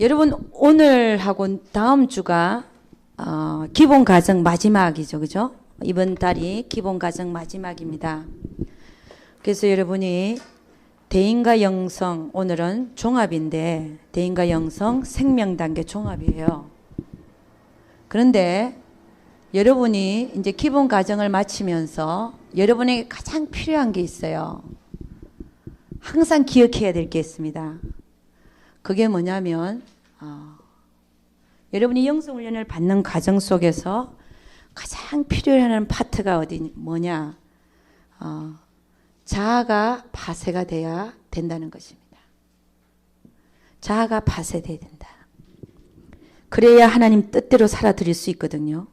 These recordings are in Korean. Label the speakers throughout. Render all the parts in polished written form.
Speaker 1: 여러분 오늘하고 다음 주가 기본 과정 마지막이죠, 그죠? 이번 달이 기본 과정 마지막입니다. 그래서 여러분이 대인과 영성, 오늘은 종합인데 대인과 영성 생명 단계 종합이에요. 그런데 여러분이 이제 기본 과정을 마치면서 여러분에게 가장 필요한 게 있어요. 항상 기억해야 될 게 있습니다. 그게 뭐냐면 여러분이 영성훈련을 받는 과정 속에서 가장 필요한 파트가 뭐냐? 자아가 파쇄가 돼야 된다는 것입니다. 자아가 파쇄돼야 된다. 그래야 하나님 뜻대로 살아드릴 수 있거든요.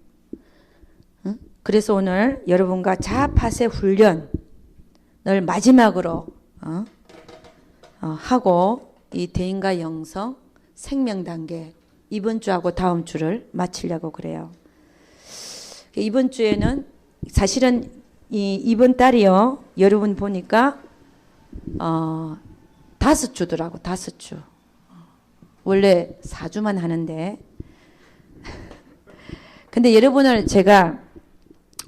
Speaker 1: 그래서 오늘 여러분과 자아 파쇄 훈련을 마지막으로 하고 이 대인과 영성 생명 단계 이번 주하고 다음 주를 마치려고 그래요. 이번 주에는 사실은 이번 달이요. 여러분 보니까 5주더라고. 5주. 원래 4주만 하는데 근데 여러분을 제가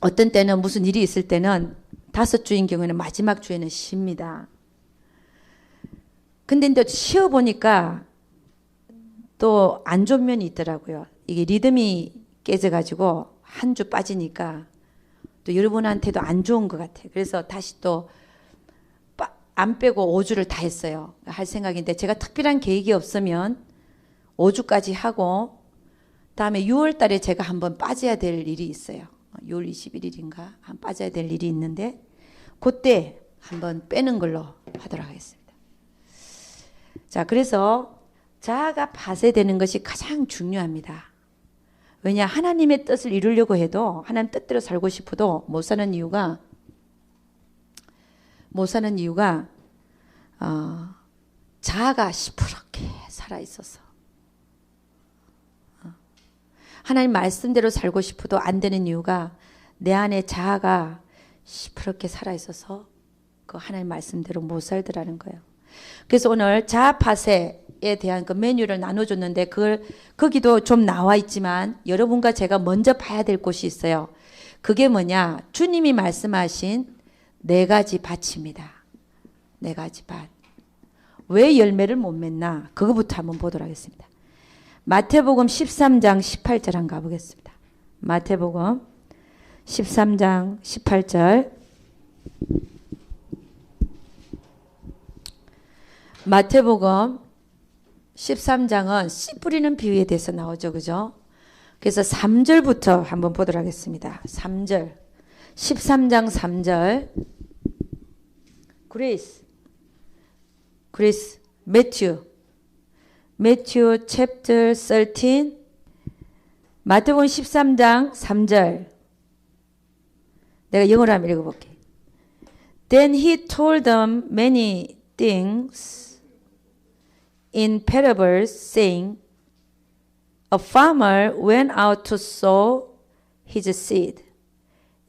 Speaker 1: 어떤 때는 무슨 일이 있을 때는 5주인 경우에는 마지막 주에는 쉽니다. 근데 이제 쉬어보니까 또 안 좋은 면이 있더라고요. 이게 리듬이 깨져가지고 한 주 빠지니까 또 여러분한테도 안 좋은 것 같아요. 그래서 다시 또 안 빼고 5주를 다 했어요. 할 생각인데 제가 특별한 계획이 없으면 5주까지 하고 다음에 6월 달에 제가 한번 빠져야 될 일이 있어요. 6월 21일인가 한 빠져야 될 일이 있는데 그때 한번 빼는 걸로 하도록 하겠습니다. 자, 그래서 자아가 파쇄되는 것이 가장 중요합니다. 왜냐, 하나님의 뜻을 이루려고 해도 하나님 뜻대로 살고 싶어도 못 사는 이유가 자아가 시퍼렇게 살아있어서 하나님 말씀대로 살고 싶어도 안 되는 이유가 내 안에 자아가 시퍼렇게 살아있어서 그 하나님 말씀대로 못 살더라는 거예요. 그래서 오늘 자아 파쇄에 대한 그 메뉴를 나눠줬는데 거기도 좀 나와 있지만 여러분과 제가 먼저 봐야 될 곳이 있어요. 그게 뭐냐? 주님이 말씀하신 4가지 밭입니다. 4가지 밭. 왜 열매를 못 맺나? 그거부터 한번 보도록 하겠습니다. 마태복음 13장 18절 한번 가보겠습니다. 마태복음 13장 18절. 마태복음 13장은 씨 뿌리는 비유에 대해서 나오죠. 그죠? 그래서 3절부터 한번 보도록 하겠습니다. 3절. 13장 3절. 그레이스. 매튜 chapter 13. 마태복음 13장 3절. 내가 영어로 한번 읽어볼게. Then he told them many things in parables, saying, a farmer went out to sow his seed.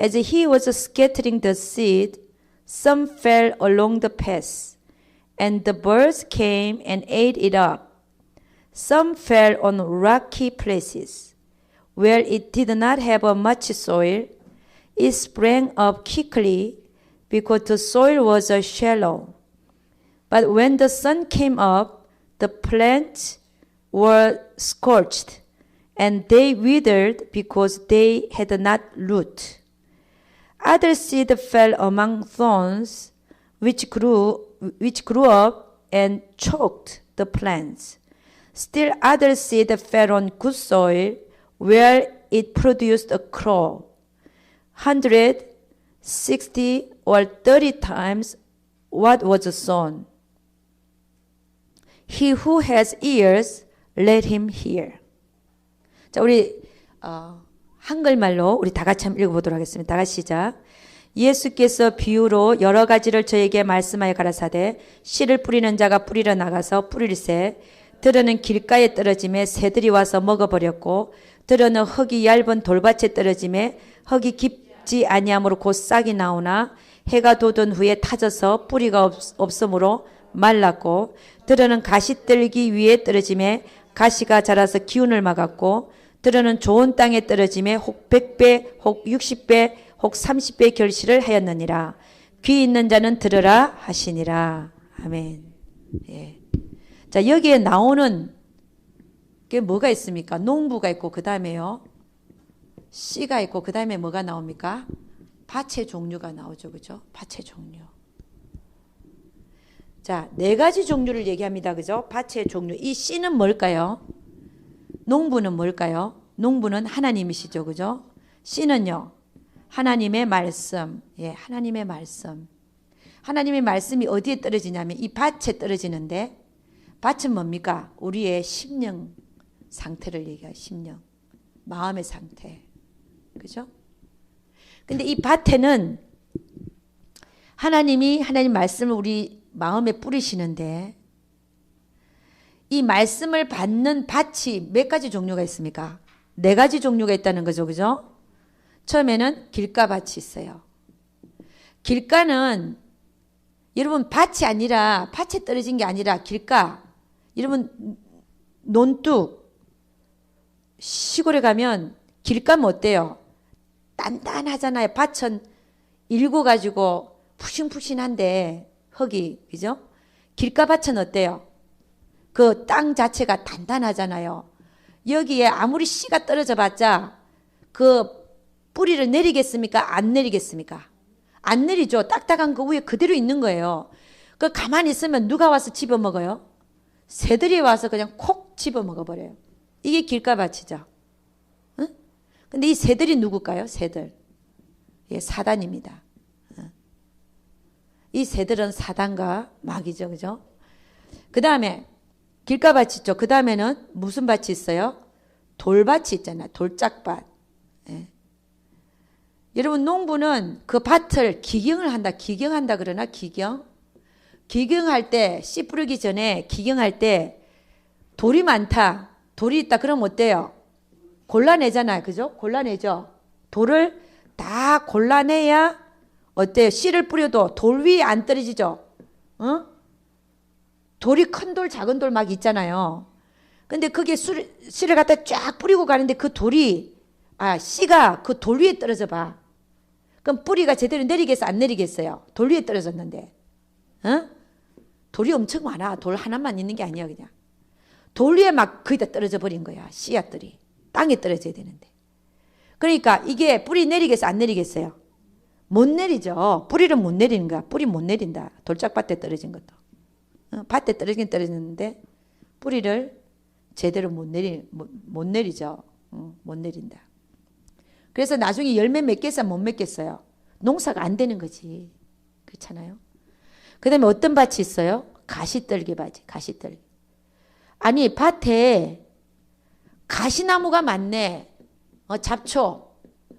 Speaker 1: As he was scattering the seed, some fell along the path, and the birds came and ate it up. Some fell on rocky places, where it did not have much soil. It sprang up quickly, because the soil was shallow. But when the sun came up, the plants were scorched, and they withered because they had not root. Other seed fell among thorns, which grew up and choked the plants. Still other seed fell on good soil, where it produced a crop, 160 or 30 times what was sown. He who has ears, let him hear. 자, 우리 한글말로 우리 다 같이 한번 읽어보도록 하겠습니다. 다 같이 시작. 예수께서 비유로 여러 가지를 저에게 말씀하여 가라사대 씨를 뿌리는 자가 뿌리러 나가서 뿌릴새 들어는 길가에 떨어짐에 새들이 와서 먹어버렸고 들어는 흙이 얇은 돌밭에 떨어짐에 흙이 깊지 아니하므로 곧 싹이 나오나 해가 돋은 후에 타져서 뿌리가 없으므로 말랐고 들어는 가시떨기 위에 떨어짐에 가시가 자라서 기운을 막았고 들어는 좋은 땅에 떨어짐에 혹 100배 혹 60배 혹 30배 결실을 하였느니라. 귀 있는 자는 들으라 하시니라. 아멘. 예. 자, 여기에 나오는 게 뭐가 있습니까? 농부가 있고 그 다음에요 씨가 있고 그 다음에 뭐가 나옵니까? 밭의 종류가 나오죠. 그죠? 밭의 종류. 자, 네 가지 종류를 얘기합니다. 그죠? 밭의 종류. 이 씨는 뭘까요? 농부는 뭘까요? 농부는 하나님이시죠. 그죠? 씨는요. 하나님의 말씀. 예, 하나님의 말씀. 하나님의 말씀이 어디에 떨어지냐면 이 밭에 떨어지는데 밭은 뭡니까? 우리의 심령 상태를 얘기해요. 심령. 마음의 상태. 그죠? 근데 이 밭에는 하나님 말씀을 우리 마음에 뿌리시는데 이 말씀을 받는 밭이 몇 가지 종류가 있습니까? 네 가지 종류가 있다는 거죠. 그죠? 처음에는 길가밭이 있어요. 길가는 여러분 밭이 아니라 밭에 떨어진 게 아니라 길가. 여러분 논둑 시골에 가면 길가면 어때요? 단단하잖아요. 밭은 일궈가지고 푸신푸신한데 흙이 그죠? 길가밭은 어때요? 그 땅 자체가 단단하잖아요. 여기에 아무리 씨가 떨어져 봤자 그 뿌리를 내리겠습니까? 안 내리겠습니까? 안 내리죠. 딱딱한 그 위에 그대로 있는 거예요. 그 가만히 있으면 누가 와서 집어먹어요? 새들이 와서 그냥 콕 집어먹어버려요. 이게 길가밭이죠. 응? 근데 이 새들이 누굴까요? 새들. 예, 사단입니다. 이 새들은 사단과 마귀죠. 그죠? 그 다음에 길가밭이 있죠. 그 다음에는 무슨 밭이 있어요? 돌밭이 있잖아요. 돌짝밭. 예. 여러분 농부는 그 밭을 기경을 한다. 기경한다 그러나 기경? 기경할 때 씨 뿌리기 전에 기경할 때 돌이 많다. 돌이 있다. 그럼 어때요? 골라내잖아요. 그죠? 골라내죠. 돌을 다 골라내야 어때요? 씨를 뿌려도 돌 위에 안 떨어지죠? 어? 돌이 큰 돌, 작은 돌 막 있잖아요. 근데 그게 씨를 갖다 쫙 뿌리고 가는데 그 돌이, 씨가 그 돌 위에 떨어져 봐. 그럼 뿌리가 제대로 내리겠어? 안 내리겠어요? 돌 위에 떨어졌는데. 어? 돌이 엄청 많아. 돌 하나만 있는 게 아니야, 그냥. 돌 위에 막 거의 다 떨어져 버린 거야. 씨앗들이. 땅에 떨어져야 되는데. 그러니까 이게 뿌리 내리겠어? 안 내리겠어요? 못 내리죠. 뿌리를 못 내리는 거야. 뿌리 못 내린다. 돌짝밭에 떨어진 것도. 밭에 떨어지긴 떨어지는데 뿌리를 제대로 못 내리죠. 못 내린다. 그래서 나중에 열매 맺겠어요? 못 맺겠어요? 농사가 안 되는 거지. 그렇잖아요. 그 다음에 어떤 밭이 있어요? 가시떨기 밭이. 가시떨기. 아니 밭에 가시나무가 많네. 잡초.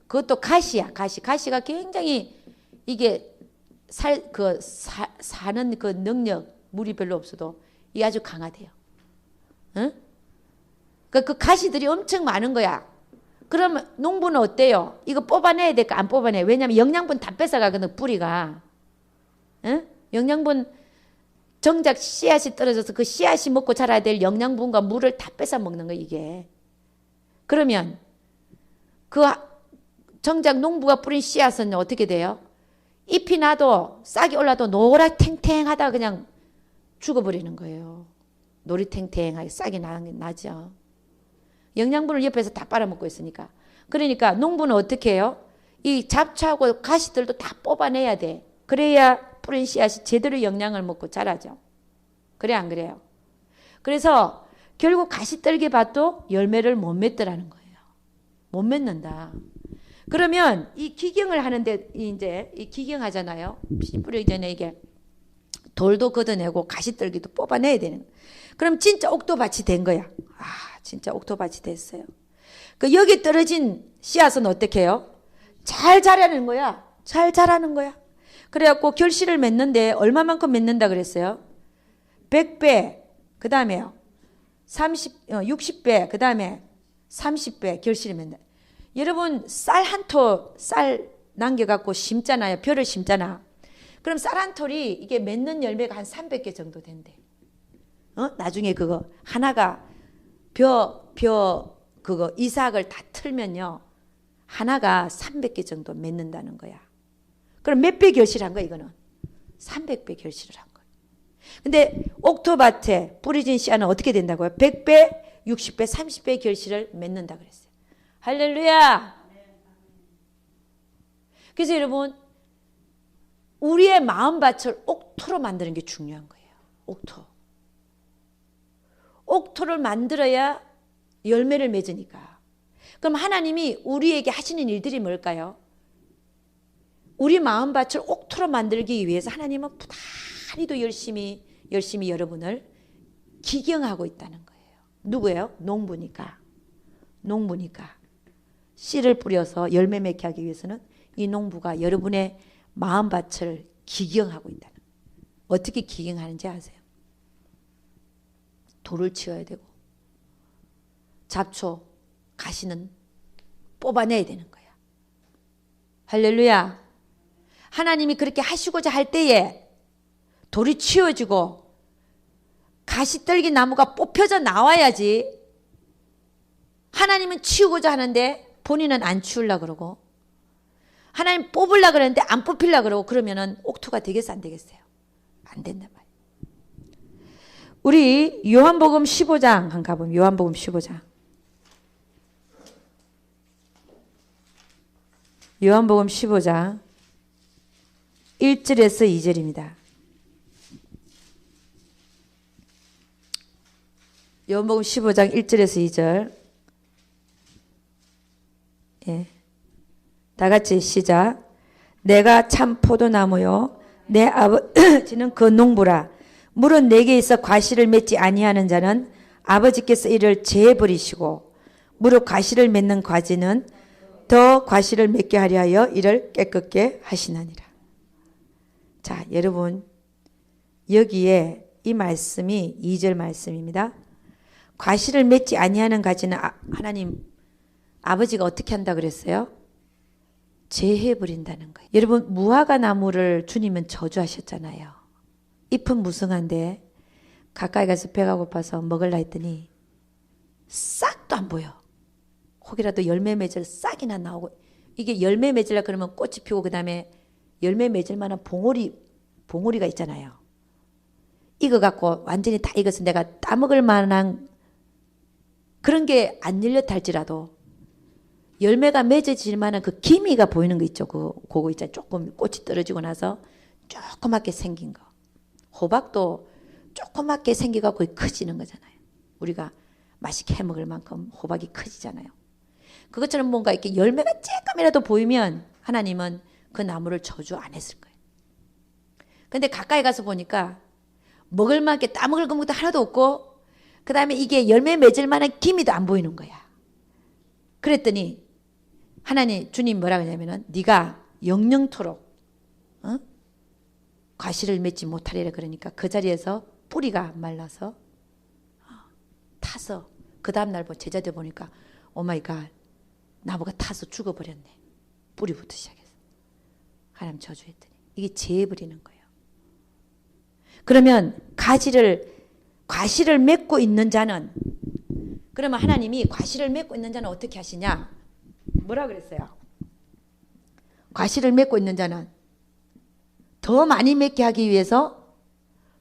Speaker 1: 그것도 가시야. 가시가 굉장히 이게 사는 그 능력, 물이 별로 없어도 이게 아주 강하대요. 응? 그 가시들이 엄청 많은 거야. 그러면 농부는 어때요? 이거 뽑아내야 될까? 안 뽑아내. 왜냐하면 영양분 다 뺏어가거든, 뿌리가. 응? 영양분, 정작 씨앗이 떨어져서 그 씨앗이 먹고 자라야 될 영양분과 물을 다 뺏어 먹는 거야, 이게. 그러면 그 정작 농부가 뿌린 씨앗은 어떻게 돼요? 잎이 나도 싹이 올라도 노랗탱탱하다가 그냥 죽어버리는 거예요. 노리탱탱하게 싹이 나죠. 영양분을 옆에서 다 빨아먹고 있으니까. 그러니까 농부는 어떻게 해요? 이 잡초하고 가시들도 다 뽑아내야 돼. 그래야 뿌린 씨앗이 제대로 영양을 먹고 자라죠. 그래 안 그래요? 그래서 결국 가시떨기 밭도 열매를 못 맺더라는 거예요. 못 맺는다. 그러면 이 기경을 하는데 이제 이 기경하잖아요. 씨 뿌리기 전에 이게 돌도 걷어내고 가시떨기도 뽑아내야 되는 거예요. 그럼 진짜 옥토밭이 된 거야. 진짜 옥토밭이 됐어요. 그 여기 떨어진 씨앗은 어떻게 해요? 잘 자라는 거야. 잘 자라는 거야. 그래갖고 결실을 맺는데 얼마만큼 맺는다 그랬어요? 100배, 그 다음에요. 60배, 그 다음에 30배 결실을 맺는다. 여러분 쌀 한 톨, 쌀 남겨갖고 심잖아요. 벼를 심잖아. 그럼 쌀 한 톨이 이게 맺는 열매가 한 300개 정도 된대. 나중에 그거 하나가 그거 이삭을 다 틀면요. 하나가 300개 정도 맺는다는 거야. 그럼 몇 배 결실한 거야, 이거는? 300배 결실을 한 거야. 근데 옥토밭에 뿌려진 씨앗은 어떻게 된다고요? 100배, 60배, 30배 결실을 맺는다 그랬어요. 할렐루야! 그래서 여러분, 우리의 마음밭을 옥토로 만드는 게 중요한 거예요. 옥토. 옥토를 만들어야 열매를 맺으니까. 그럼 하나님이 우리에게 하시는 일들이 뭘까요? 우리 마음밭을 옥토로 만들기 위해서 하나님은 부단히도 열심히 여러분을 기경하고 있다는 거예요. 누구예요? 농부니까. 씨를 뿌려서 열매 맺게 하기 위해서는 이 농부가 여러분의 마음밭을 기경하고 있다는 거예요. 어떻게 기경하는지 아세요? 돌을 치워야 되고 잡초, 가시는 뽑아내야 되는 거야. 할렐루야. 하나님이 그렇게 하시고자 할 때에 돌이 치워지고 가시떨기 나무가 뽑혀져 나와야지. 하나님은 치우고자 하는데 본인은 안 치우려고 그러고 하나님 뽑으려고 그러는데 안 뽑히려고 그러고 그러면은 옥토가 되겠어 안 되겠어요? 안 된단 말이에요. 우리 요한복음 15장 한번 가보면 요한복음 15장. 요한복음 15장 1절에서 2절입니다. 요한복음 15장 1절에서 2절. 예. 다 같이 시작. 내가 참 포도나무요 내 아버지는 그 농부라. 물은 내게 있어 과실을 맺지 아니하는 자는 아버지께서 이를 제버리시고 무릇 과실을 맺는 과지는 더 과실을 맺게 하려 하여 이를 깨끗게 하시나니라. 자, 여러분 여기에 이 말씀이 2절 말씀입니다. 과실을 맺지 아니하는 가지는 하나님 아버지가 어떻게 한다 그랬어요? 제해버린다는 거예요. 여러분 무화과 나무를 주님은 저주하셨잖아요. 잎은 무성한데 가까이 가서 배가 고파서 먹으려 했더니 싹도 안 보여. 혹이라도 열매 맺을 싹이나 나오고 이게 열매 맺으려 그러면 꽃이 피고 그 다음에 열매 맺을 만한 봉오리가 있잖아요. 이거 갖고 완전히 다 익어서 내가 따먹을 만한 그런 게 안 열렸다 할지라도 열매가 맺어질 만한 그 기미가 보이는 거 있죠. 그거 있잖아요. 조금 꽃이 떨어지고 나서 조그맣게 생긴 거. 호박도 조그맣게 생겨갖고 커지는 거잖아요. 우리가 맛있게 해먹을 만큼 호박이 커지잖아요. 그것처럼 뭔가 이렇게 열매가 조금이라도 보이면 하나님은 그 나무를 저주 안 했을 거예요. 근데 가까이 가서 보니까 먹을 만하게 따먹을 것도 하나도 없고 그 다음에 이게 열매 맺을 만한 기미도 안 보이는 거야. 그랬더니 하나님 주님 뭐라 그러냐면은 네가 영영토록 과실을 맺지 못하리라 그러니까 그 자리에서 뿌리가 말라서 타서 그 다음날 제자들 보니까 오마이갓 나무가 타서 죽어버렸네. 뿌리부터 시작해서 하나님 저주했더니 이게 재해버리는 거예요. 그러면 과실을 맺고 있는 자는 그러면 하나님이 과실을 맺고 있는 자는 어떻게 하시냐? 뭐라 그랬어요? 과실을 맺고 있는 자는 더 많이 맺게 하기 위해서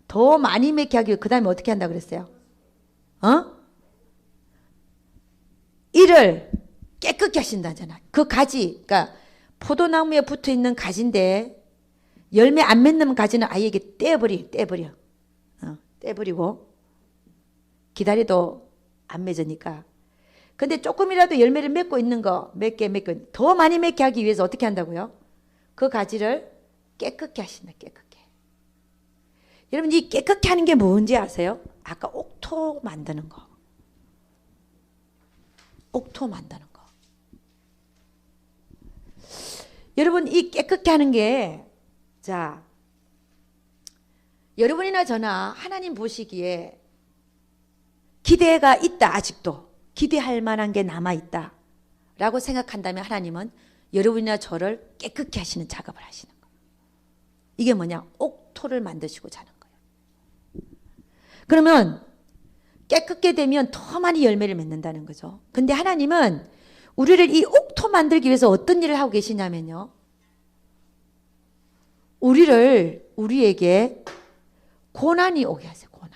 Speaker 1: 그 다음에 어떻게 한다 그랬어요? 이를 깨끗게 하신다잖아. 그 가지, 그러니까 포도나무에 붙어 있는 가지인데 열매 안 맺는 가지는 아예 이게 떼버리고 기다려도 안 맺으니까. 근데 조금이라도 열매를 맺고 있는 거 더 많이 맺게 하기 위해서 어떻게 한다고요? 그 가지를 깨끗게 하신다. 깨끗게. 여러분 이 깨끗게 하는 게 뭔지 아세요? 아까 옥토 만드는 거. 옥토 만드는 거. 여러분 이 깨끗게 하는 게 자 여러분이나 저나 하나님 보시기에 기대가 있다. 아직도 기대할 만한 게 남아있다 라고 생각한다면 하나님은 여러분이나 저를 깨끗게 하시는 작업을 하시는 거예요. 이게 뭐냐? 옥토를 만드시고자 하는 거예요. 그러면 깨끗게 되면 더 많이 열매를 맺는다는 거죠. 근데 하나님은 우리를 이 옥토 만들기 위해서 어떤 일을 하고 계시냐면요. 우리에게 고난이 오게 하세요. 고난.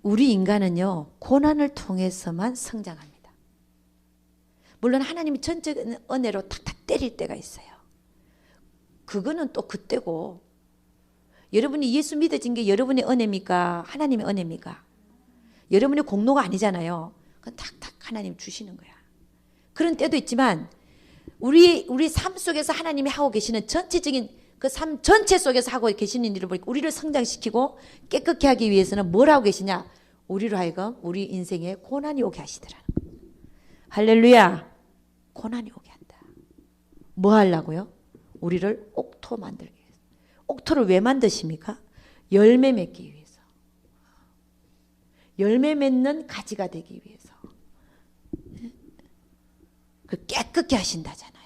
Speaker 1: 우리 인간은요, 고난을 통해서만 성장합니다. 물론 하나님이 전적인 은혜로 탁탁 때릴 때가 있어요. 그거는 또 그때고, 여러분이 예수 믿어진 게 여러분의 은혜입니까? 하나님의 은혜입니까? 여러분의 공로가 아니잖아요. 그건 탁탁 하나님 주시는 거야. 그런 때도 있지만 우리 삶 속에서 하나님이 하고 계시는 전체적인 그 삶 전체 속에서 하고 계시는 일을 보니까 우리를 성장시키고 깨끗게 하기 위해서는 뭘 하고 계시냐? 우리로 하여금 우리 인생에 고난이 오게 하시더라는 거예요. 할렐루야. 고난이 오게 한다. 뭐 하려고요? 우리를 옥토 만들기 위해서. 옥토를 왜 만드십니까? 열매 맺기 위해서. 열매 맺는 가지가 되기 위해서. 그 깨끗게 하신다잖아요.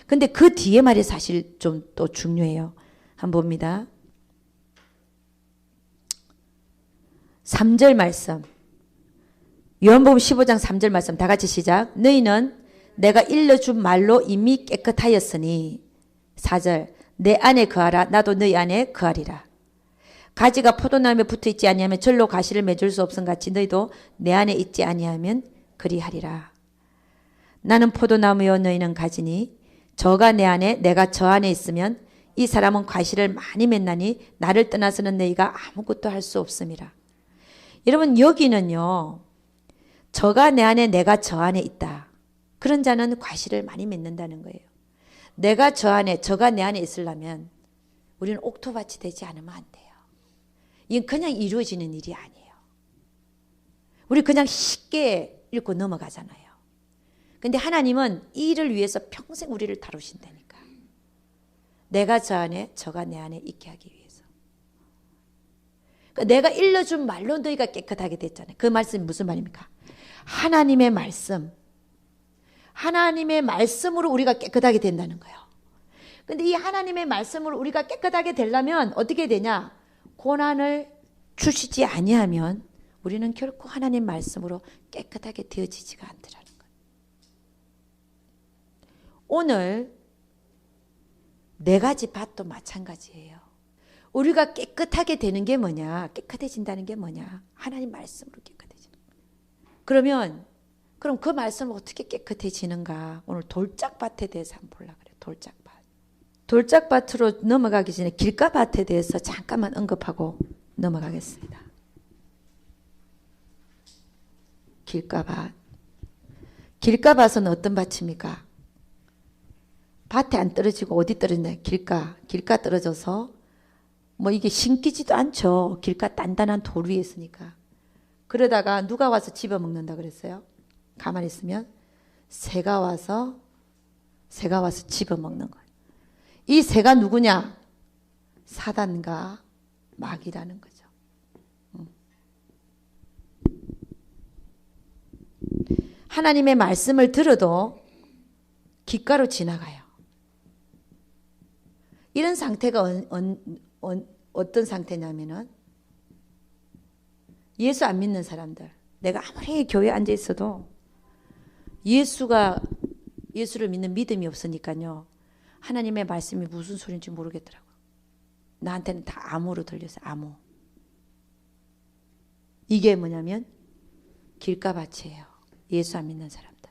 Speaker 1: 근데 그 뒤에 말이 사실 좀 또 중요해요. 한번 봅니다. 3절 말씀. 요한복음 15장 3절 말씀 다 같이 시작. 너희는 내가 일러준 말로 이미 깨끗하였으니 4절 내 안에 거하라 나도 너희 안에 거하리라. 가지가 포도나무에 붙어있지 아니하면 절로 가시를 맺을 수 없음 같이 너희도 내 안에 있지 아니하면 그리하리라. 나는 포도나무요 너희는 가지니 저가 내 안에 내가 저 안에 있으면 이 사람은 과실을 많이 맺나니 나를 떠나서는 너희가 아무것도 할 수 없음이라. 여러분 여기는요. 저가 내 안에 내가 저 안에 있다. 그런 자는 과실을 많이 맺는다는 거예요. 내가 저 안에 저가 내 안에 있으려면 우리는 옥토밭이 되지 않으면 안 돼요. 이건 그냥 이루어지는 일이 아니에요. 우리 그냥 쉽게 읽고 넘어가잖아요. 근데 하나님은 이 일을 위해서 평생 우리를 다루신다니까. 내가 저 안에 저가 내 안에 있게 하기 위해서. 그러니까 내가 일러준 말로 너희가 깨끗하게 됐잖아요. 그 말씀이 무슨 말입니까? 하나님의 말씀. 하나님의 말씀으로 우리가 깨끗하게 된다는 거예요. 근데 이 하나님의 말씀으로 우리가 깨끗하게 되려면 어떻게 되냐? 고난을 주시지 아니하면 우리는 결코 하나님 말씀으로 깨끗하게 되어지지가 않더라는 거예요. 오늘 네 가지 밭도 마찬가지예요. 우리가 깨끗하게 되는 게 뭐냐? 깨끗해진다는 게 뭐냐? 하나님 말씀으로 깨끗해지는 거예요. 그럼 그 말씀은 어떻게 깨끗해지는가? 오늘 돌짝밭에 대해서 한번 보려고 그래요. 돌짝밭. 돌짝밭으로 넘어가기 전에 길가밭에 대해서 잠깐만 언급하고 넘어가겠습니다. 길가밭. 길가밭은 어떤 밭입니까? 밭에 안 떨어지고 어디 떨어지냐? 길가 떨어져서 뭐 이게 신기지도 않죠. 길가 단단한 돌 위에 있으니까. 그러다가 누가 와서 집어먹는다 그랬어요? 가만히 있으면 새가 와서 집어먹는 거예요. 이 새가 누구냐? 사단과 마귀라는 거죠. 하나님의 말씀을 들어도 귓가로 지나가요. 이런 상태가 어떤 상태냐면은 예수 안 믿는 사람들. 내가 아무리 교회에 앉아 있어도 예수를 믿는 믿음이 없으니까요. 하나님의 말씀이 무슨 소리인지 모르겠더라고요. 나한테는 다 암호로 들렸어요. 암호. 이게 뭐냐면 길가밭이에요. 예수 안 믿는 사람들.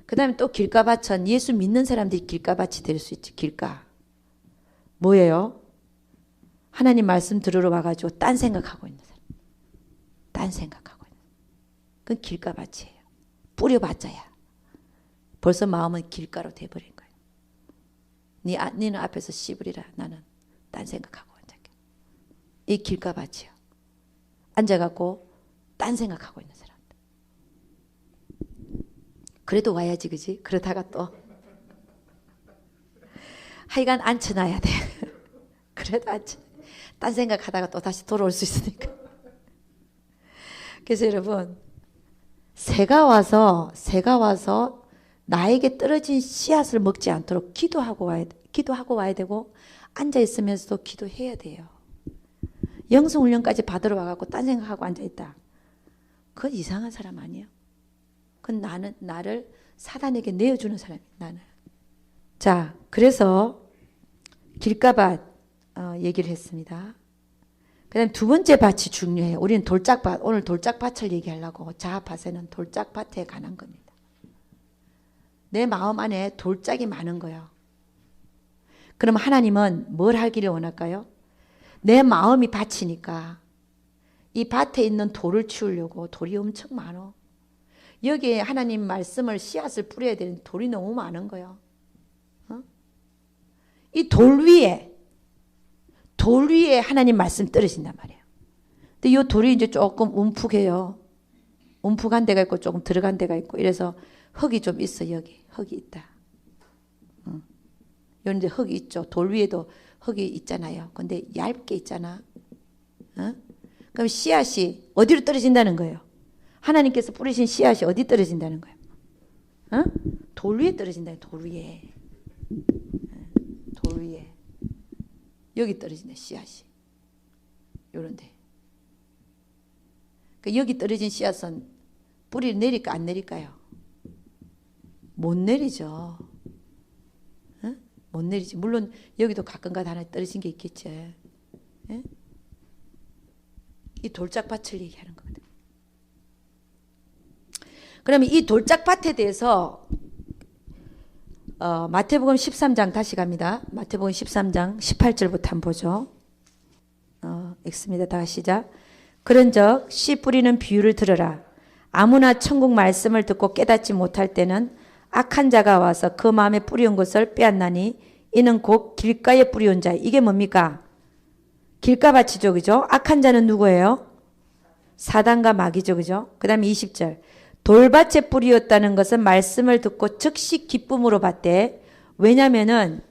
Speaker 1: 그 다음에 또 길가밭은 예수 믿는 사람들이 길가밭이 될 수 있지. 길가. 뭐예요? 하나님 말씀 들으러 와가지고 딴 생각하고 있는 사람. 딴 생각하고 있는 사람. 그건 길가밭이에요. 뿌려봤자야. 벌써 마음은 길가로 돼버린 거예요. 니는 앞에서 씹으리라. 나는 딴 생각하고 앉아. 이 길가밭이요. 앉아갖고 딴 생각하고 있는 사람들. 그래도 와야지, 그지? 그러다가 또 하여간 앉혀놔야 돼. 그래도 딴 생각하다가 또 다시 돌아올 수 있으니까. 그래서 여러분, 새가 와서 나에게 떨어진 씨앗을 먹지 않도록 기도하고 와야 되고 앉아있으면서도 기도해야 돼요. 영성훈련까지 받으러 와갖고 딴 생각하고 앉아있다. 그건 이상한 사람 아니에요. 그건 나를 사단에게 내어주는 사람이에요. 나는. 자, 그래서 길가밭 얘기를 했습니다. 그 다음 두 번째 밭이 중요해요. 우리는 돌짝밭, 오늘 돌짝밭을 얘기하려고 자아밭에는 돌짝밭에 관한 겁니다. 내 마음 안에 돌짝이 많은 거예요. 그럼 하나님은 뭘 하기를 원할까요? 내 마음이 밭이니까 이 밭에 있는 돌을 치우려고 돌이 엄청 많어. 여기에 하나님 말씀을 씨앗을 뿌려야 되는 돌이 너무 많은 거예요. 이 돌 위에 하나님 말씀 떨어진단 말이에요. 근데 이 돌이 이제 조금 움푹해요. 움푹한 데가 있고 조금 들어간 데가 있고 이래서 흙이 좀 있어. 여기 흙이 있다. 여기 이제 흙이 있죠. 돌 위에도 흙이 있잖아요. 근데 얇게 있잖아. 그럼 씨앗이 어디로 떨어진다는 거예요? 하나님께서 뿌리신 씨앗이 어디 떨어진다는 거예요? 돌 위에 떨어진다. 돌 위에. 돌 위에. 여기 떨어진다. 씨앗이. 요런데. 그러니까 여기 떨어진 씨앗은 뿌리를 내릴까 안 내릴까요? 못 내리죠. 못 내리지. 물론 여기도 가끔가다 하나 떨어진 게 있겠지. 예? 이 돌짝밭을 얘기하는 거거든. 그러면 이 돌짝밭에 대해서 마태복음 13장 다시 갑니다. 마태복음 13장 18절부터 한번 보죠. 읽습니다. 다 시작. 그런즉 씨 뿌리는 비유를 들으라. 아무나 천국 말씀을 듣고 깨닫지 못할 때는 악한 자가 와서 그 마음에 뿌리온 것을 빼앗나니 이는 곧 길가에 뿌리온 자. 이게 뭡니까? 길가밭이죠. 그죠? 악한 자는 누구예요? 사단과 마귀죠. 그죠? 그 다음에 20절. 돌밭에 뿌리었다는 것은 말씀을 듣고 즉시 기쁨으로 받되 왜냐면은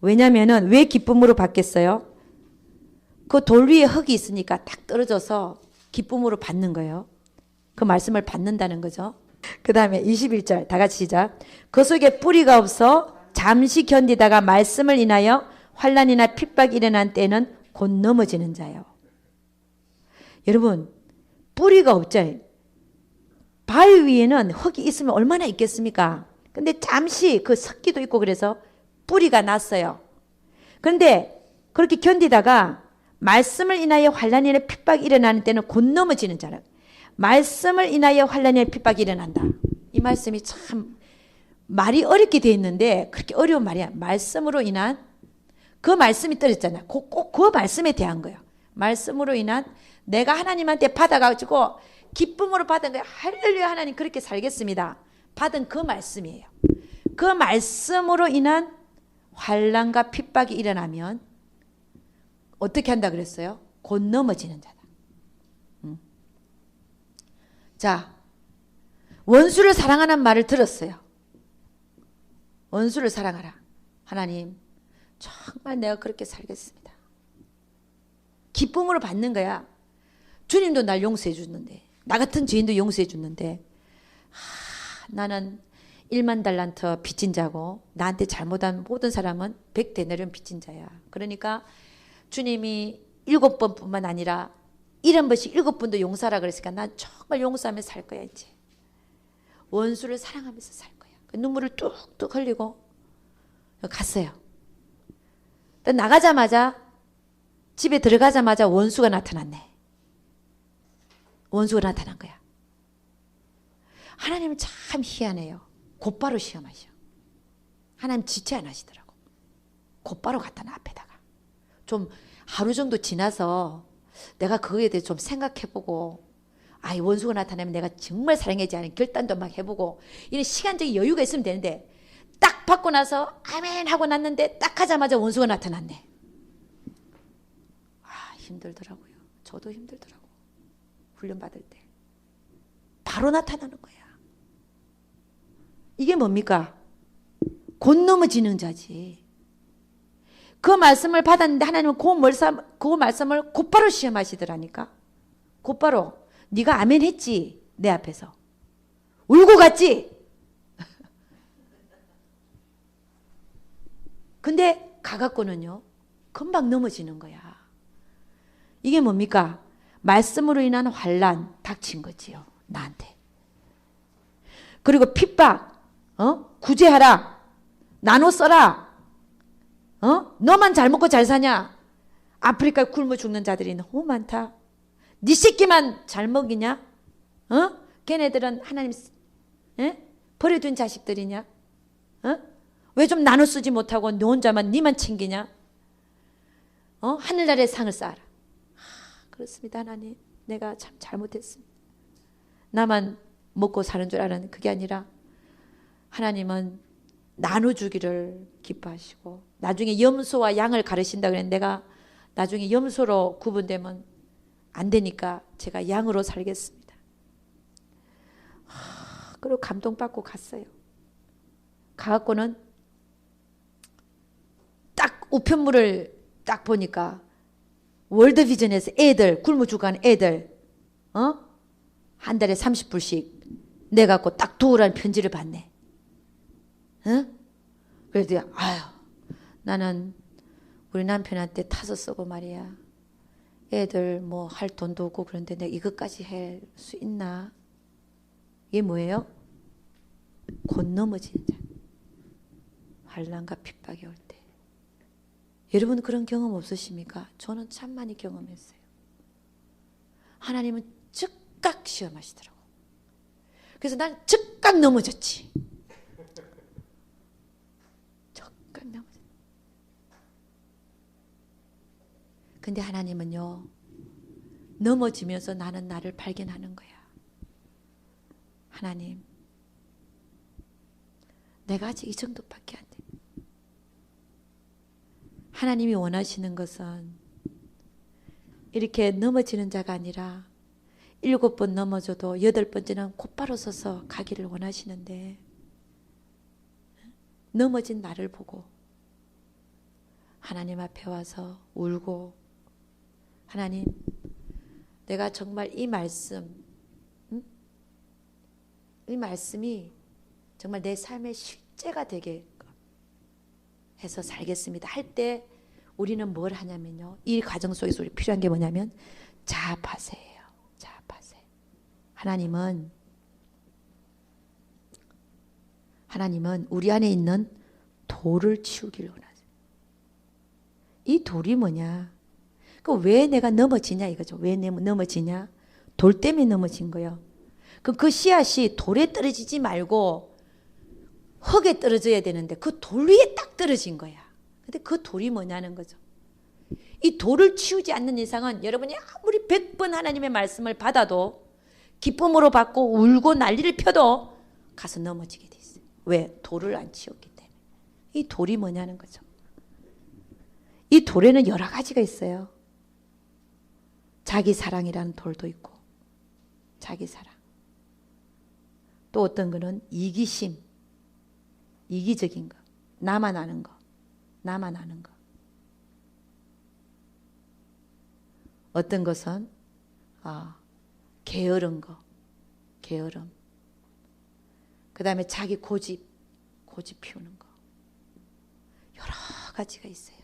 Speaker 1: 왜 기쁨으로 받겠어요? 그 돌 위에 흙이 있으니까 딱 떨어져서 기쁨으로 받는 거예요. 그 말씀을 받는다는 거죠. 그 다음에 21절 다 같이 시작. 그 속에 뿌리가 없어 잠시 견디다가 말씀을 인하여 환난이나 핍박이 일어난 때는 곧 넘어지는 자요. 여러분 뿌리가 없죠. 바위 위에는 흙이 있으면 얼마나 있겠습니까? 근데 잠시 그 습기도 있고 그래서 뿌리가 났어요. 그런데 그렇게 견디다가 말씀을 인하여 환난이나 핍박이 일어나는 때는 곧 넘어지는 자라. 말씀을 인하여 환난이나 핍박이 일어난다. 이 말씀이 참 말이 어렵게 돼 있는데 그렇게 어려운 말이야. 말씀으로 인한 그 말씀이 떨어졌잖아요. 꼭 그 말씀에 대한 거예요. 말씀으로 인한 내가 하나님한테 받아가지고 기쁨으로 받은 거예요. 할렐루야 하나님 그렇게 살겠습니다. 받은 그 말씀이에요. 그 말씀으로 인한 환난과 핍박이 일어나면 어떻게 한다 그랬어요? 곧 넘어지는 자다. 자, 원수를 사랑하는 말을 들었어요. 원수를 사랑하라. 하나님 정말 내가 그렇게 살겠습니다. 기쁨으로 받는 거야. 주님도 날 용서해 주는데 나 같은 죄인도 용서해 주는데 나는 1만 달란트 빚진 자고 나한테 잘못한 모든 사람은 100데나리온 빚진 자야. 그러니까 주님이 7번뿐만 아니라 70번씩 7번도 용서하라 그랬으니까 난 정말 용서하며 살 거야 이제. 원수를 사랑하면서 살 거야. 눈물을 뚝뚝 흘리고 갔어요. 나가자마자 집에 들어가자마자 원수가 나타났네. 원수가 나타난 거야. 하나님은 참 희한해요. 곧바로 시험하셔. 하나님 지체 안 하시더라고. 곧바로 갖다 놔 앞에다가. 좀 하루 정도 지나서 내가 그거에 대해 좀 생각해보고 이 원수가 나타나면 내가 정말 사랑하지 않은 결단도 막 해보고 이런 시간적인 여유가 있으면 되는데 딱 받고 나서 아멘 하고 났는데 딱 하자마자 원수가 나타났네. 힘들더라고요. 저도 힘들더라고. 훈련 받을 때. 바로 나타나는 거야. 이게 뭡니까? 곧 넘어지는 자지. 그 말씀을 받았는데 하나님은 그 말씀을 곧바로 시험하시더라니까. 곧바로. 네가 아멘 했지. 내 앞에서. 울고 갔지. 근데 가갖고는요. 금방 넘어지는 거야. 이게 뭡니까? 말씀으로 인한 환난 닥친 거지요. 나한테. 그리고 핍박, 구제하라, 나눠 써라, 너만 잘 먹고 잘 사냐? 아프리카에 굶어 죽는 자들이 너무 많다. 네 새끼만 잘 먹이냐? 걔네들은 하나님 버려둔 자식들이냐? 왜 좀 나눠 쓰지 못하고 너 혼자만 니만 챙기냐? 하늘나라의 상을 쌓아라. 그렇습니다. 하나님, 내가 참 잘못했습니다. 나만 먹고 사는 줄 알았는데 그게 아니라 하나님은 나눠주기를 기뻐하시고 나중에 염소와 양을 가르신다 그랬는데 내가 나중에 염소로 구분되면 안 되니까 제가 양으로 살겠습니다. 그리고 감동받고 갔어요. 가갖고는 딱 우편물을 딱 보니까 월드비전에서 애들 굶어 죽어가는 애들 한 달에 30불씩 내갖고 딱 도우라는 편지를 받네. 그래도 아유 나는 우리 남편한테 타서 쓰고 말이야. 애들 뭐 할 돈도 없고 그런데 내가 이것까지 할 수 있나? 이게 뭐예요? 곧 넘어지는 자. 환난과 핍박이 올 때. 여러분 그런 경험 없으십니까? 저는 참 많이 경험했어요. 하나님은 즉각 시험하시더라고. 그래서 난 즉각 넘어졌지. 즉각 넘어졌지. 근데 하나님은요, 넘어지면서 나는 나를 발견하는 거야. 하나님, 내가 아직 이 정도밖에 안 돼. 하나님이 원하시는 것은 이렇게 넘어지는 자가 아니라 7번 넘어져도 8번째는 곧바로 서서 가기를 원하시는데 넘어진 나를 보고 하나님 앞에 와서 울고 하나님 내가 정말 이 말씀 이 말씀이 정말 내 삶의 실제가 되게 해서 살겠습니다 할 때 우리는 뭘 하냐면요, 이 과정 속에서 우리 필요한 게 뭐냐면 자아파세예요. 자아파세. 하나님은 우리 안에 있는 돌을 치우기를 원하세요. 이 돌이 뭐냐? 왜 내가 넘어지냐 이거죠. 왜 넘어지냐? 돌 때문에 넘어진 거예요. 그 씨앗이 돌에 떨어지지 말고 흙에 떨어져야 되는데 그 돌 위에 딱 떨어진 거야. 근데 그 돌이 뭐냐는 거죠. 이 돌을 치우지 않는 이상은 여러분이 아무리 100번 하나님의 말씀을 받아도 기쁨으로 받고 울고 난리를 펴도 가서 넘어지게 돼 있어요. 왜? 돌을 안 치웠기 때문에. 이 돌이 뭐냐는 거죠. 이 돌에는 여러 가지가 있어요. 자기 사랑이라는 돌도 있고 자기 사랑. 또 어떤 거는 이기심, 이기적인 거, 나만 아는 거. 나만 아는 거. 어떤 것은 게으른 거, 게으름. 그 다음에 자기 고집 피우는 거. 여러 가지가 있어요.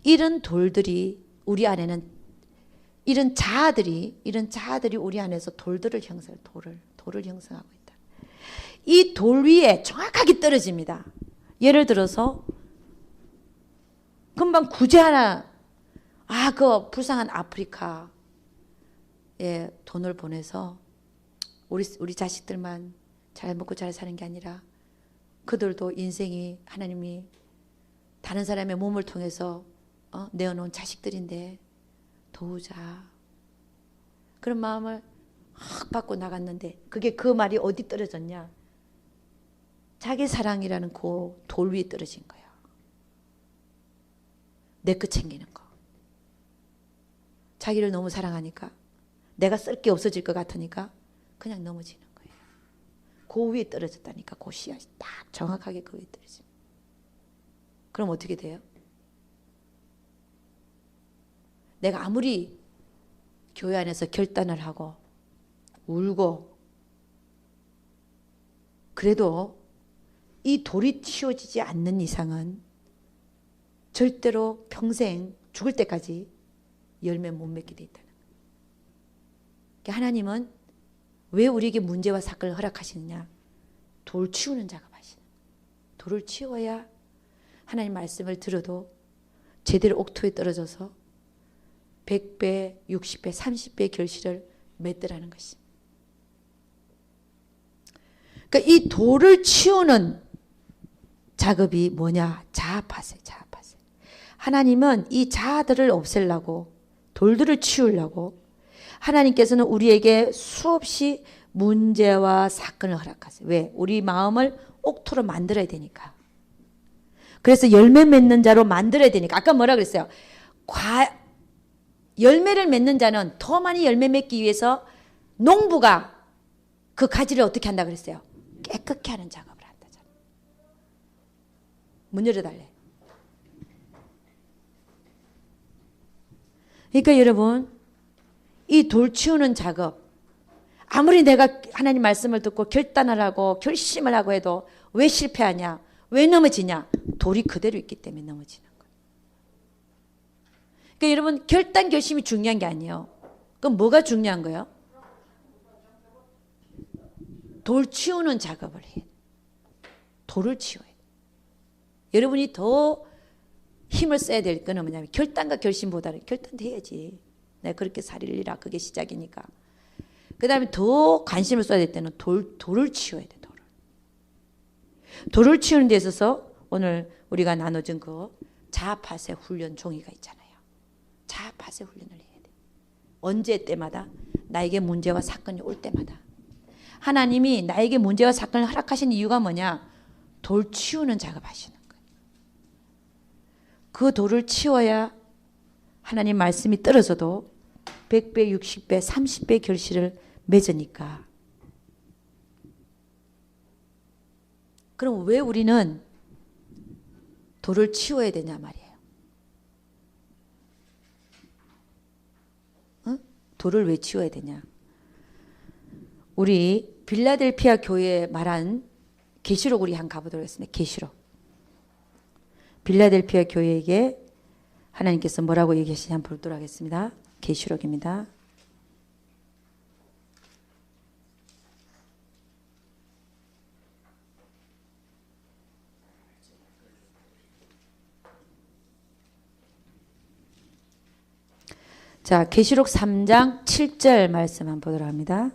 Speaker 1: 이런 돌들이 우리 안에는 이런 자아들이 우리 안에서 돌을 형성하고 있다. 이 돌 위에 정확하게 떨어집니다. 예를 들어서 금방 구제하나 그 불쌍한 아프리카에 돈을 보내서 우리 자식들만 잘 먹고 잘 사는 게 아니라 그들도 인생이 하나님이 다른 사람의 몸을 통해서 내어놓은 자식들인데 도우자. 그런 마음을 확 받고 나갔는데 그게 그 말이 어디 떨어졌냐? 자기 사랑이라는 그 돌 위에 떨어진 거야. 내 것 챙기는 거. 자기를 너무 사랑하니까 내가 쓸 게 없어질 것 같으니까 그냥 넘어지는 거예요. 그 위에 떨어졌다니까. 그 씨앗이 딱 정확하게 그 위에 떨어집니다. 그럼 어떻게 돼요? 내가 아무리 교회 안에서 결단을 하고 울고 그래도 이 돌이 치워지지 않는 이상은 절대로 평생 죽을 때까지 열매 못 맺게 돼 있다는 거예요. 그러니까 하나님은 왜 우리에게 문제와 사건을 허락하시느냐? 돌 치우는 작업하시는 거예요. 돌을 치워야 하나님 말씀을 들어도 제대로 옥토에 떨어져서 100배, 60배, 30배의 결실을 맺더라는 것입니다. 그러니까 이 돌을 치우는 작업이 뭐냐? 자아파세, 자아파세. 하나님은 이 자아들을 없애려고, 돌들을 치우려고 하나님께서는 우리에게 수없이 문제와 사건을 허락하세요. 왜? 우리 마음을 옥토로 만들어야 되니까. 그래서 열매 맺는 자로 만들어야 되니까. 아까 뭐라 그랬어요? 열매를 맺는 자는 더 많이 열매 맺기 위해서 농부가 그 가지를 어떻게 한다 그랬어요? 깨끗게 하는 작업을 한다잖아. 문 열어달래. 그러니까 여러분, 이 돌 치우는 작업, 아무리 내가 하나님 말씀을 듣고 결단을 하고 결심을 하고 해도 왜 실패하냐? 왜 넘어지냐? 돌이 그대로 있기 때문에 넘어지는 거예요. 그러니까 여러분, 결단 결심이 중요한 게 아니에요. 그럼 뭐가 중요한 거예요? 돌 치우는 작업을 해야 돼요. 돌을 치워야 돼요. 여러분이 더 힘을 써야 될 건 뭐냐면 결단과 결심보다는 결단도 해야지. 내가 그렇게 살리리라. 그게 시작이니까. 그 다음에 더 관심을 써야 될 때는 돌을 치워야 돼. 돌을 치우는 데 있어서 오늘 우리가 나눠준 그 자아파세 훈련 종이가 있잖아요. 자아파세 훈련을 해야 돼. 언제 때마다 나에게 문제와 사건이 올 때마다 하나님이 나에게 문제와 사건을 허락하신 이유가 뭐냐? 돌 치우는 작업하시는 거예요. 그 돌을 치워야 하나님 말씀이 떨어져도 100배, 60배, 30배 결실을 맺으니까. 그럼 왜 우리는 돌을 치워야 되냐 말이에요. 어? 돌을 왜 치워야 되냐? 우리 빌라델피아 교회에 말한 계시록 우리 한번 가보도록 하겠습니다. 계시록. 빌라델피아 교회에게 하나님께서 뭐라고 얘기하시는지 한번 보도록 하겠습니다. 계시록입니다. 자, 계시록 3장 7절 말씀 한번 보도록 합니다.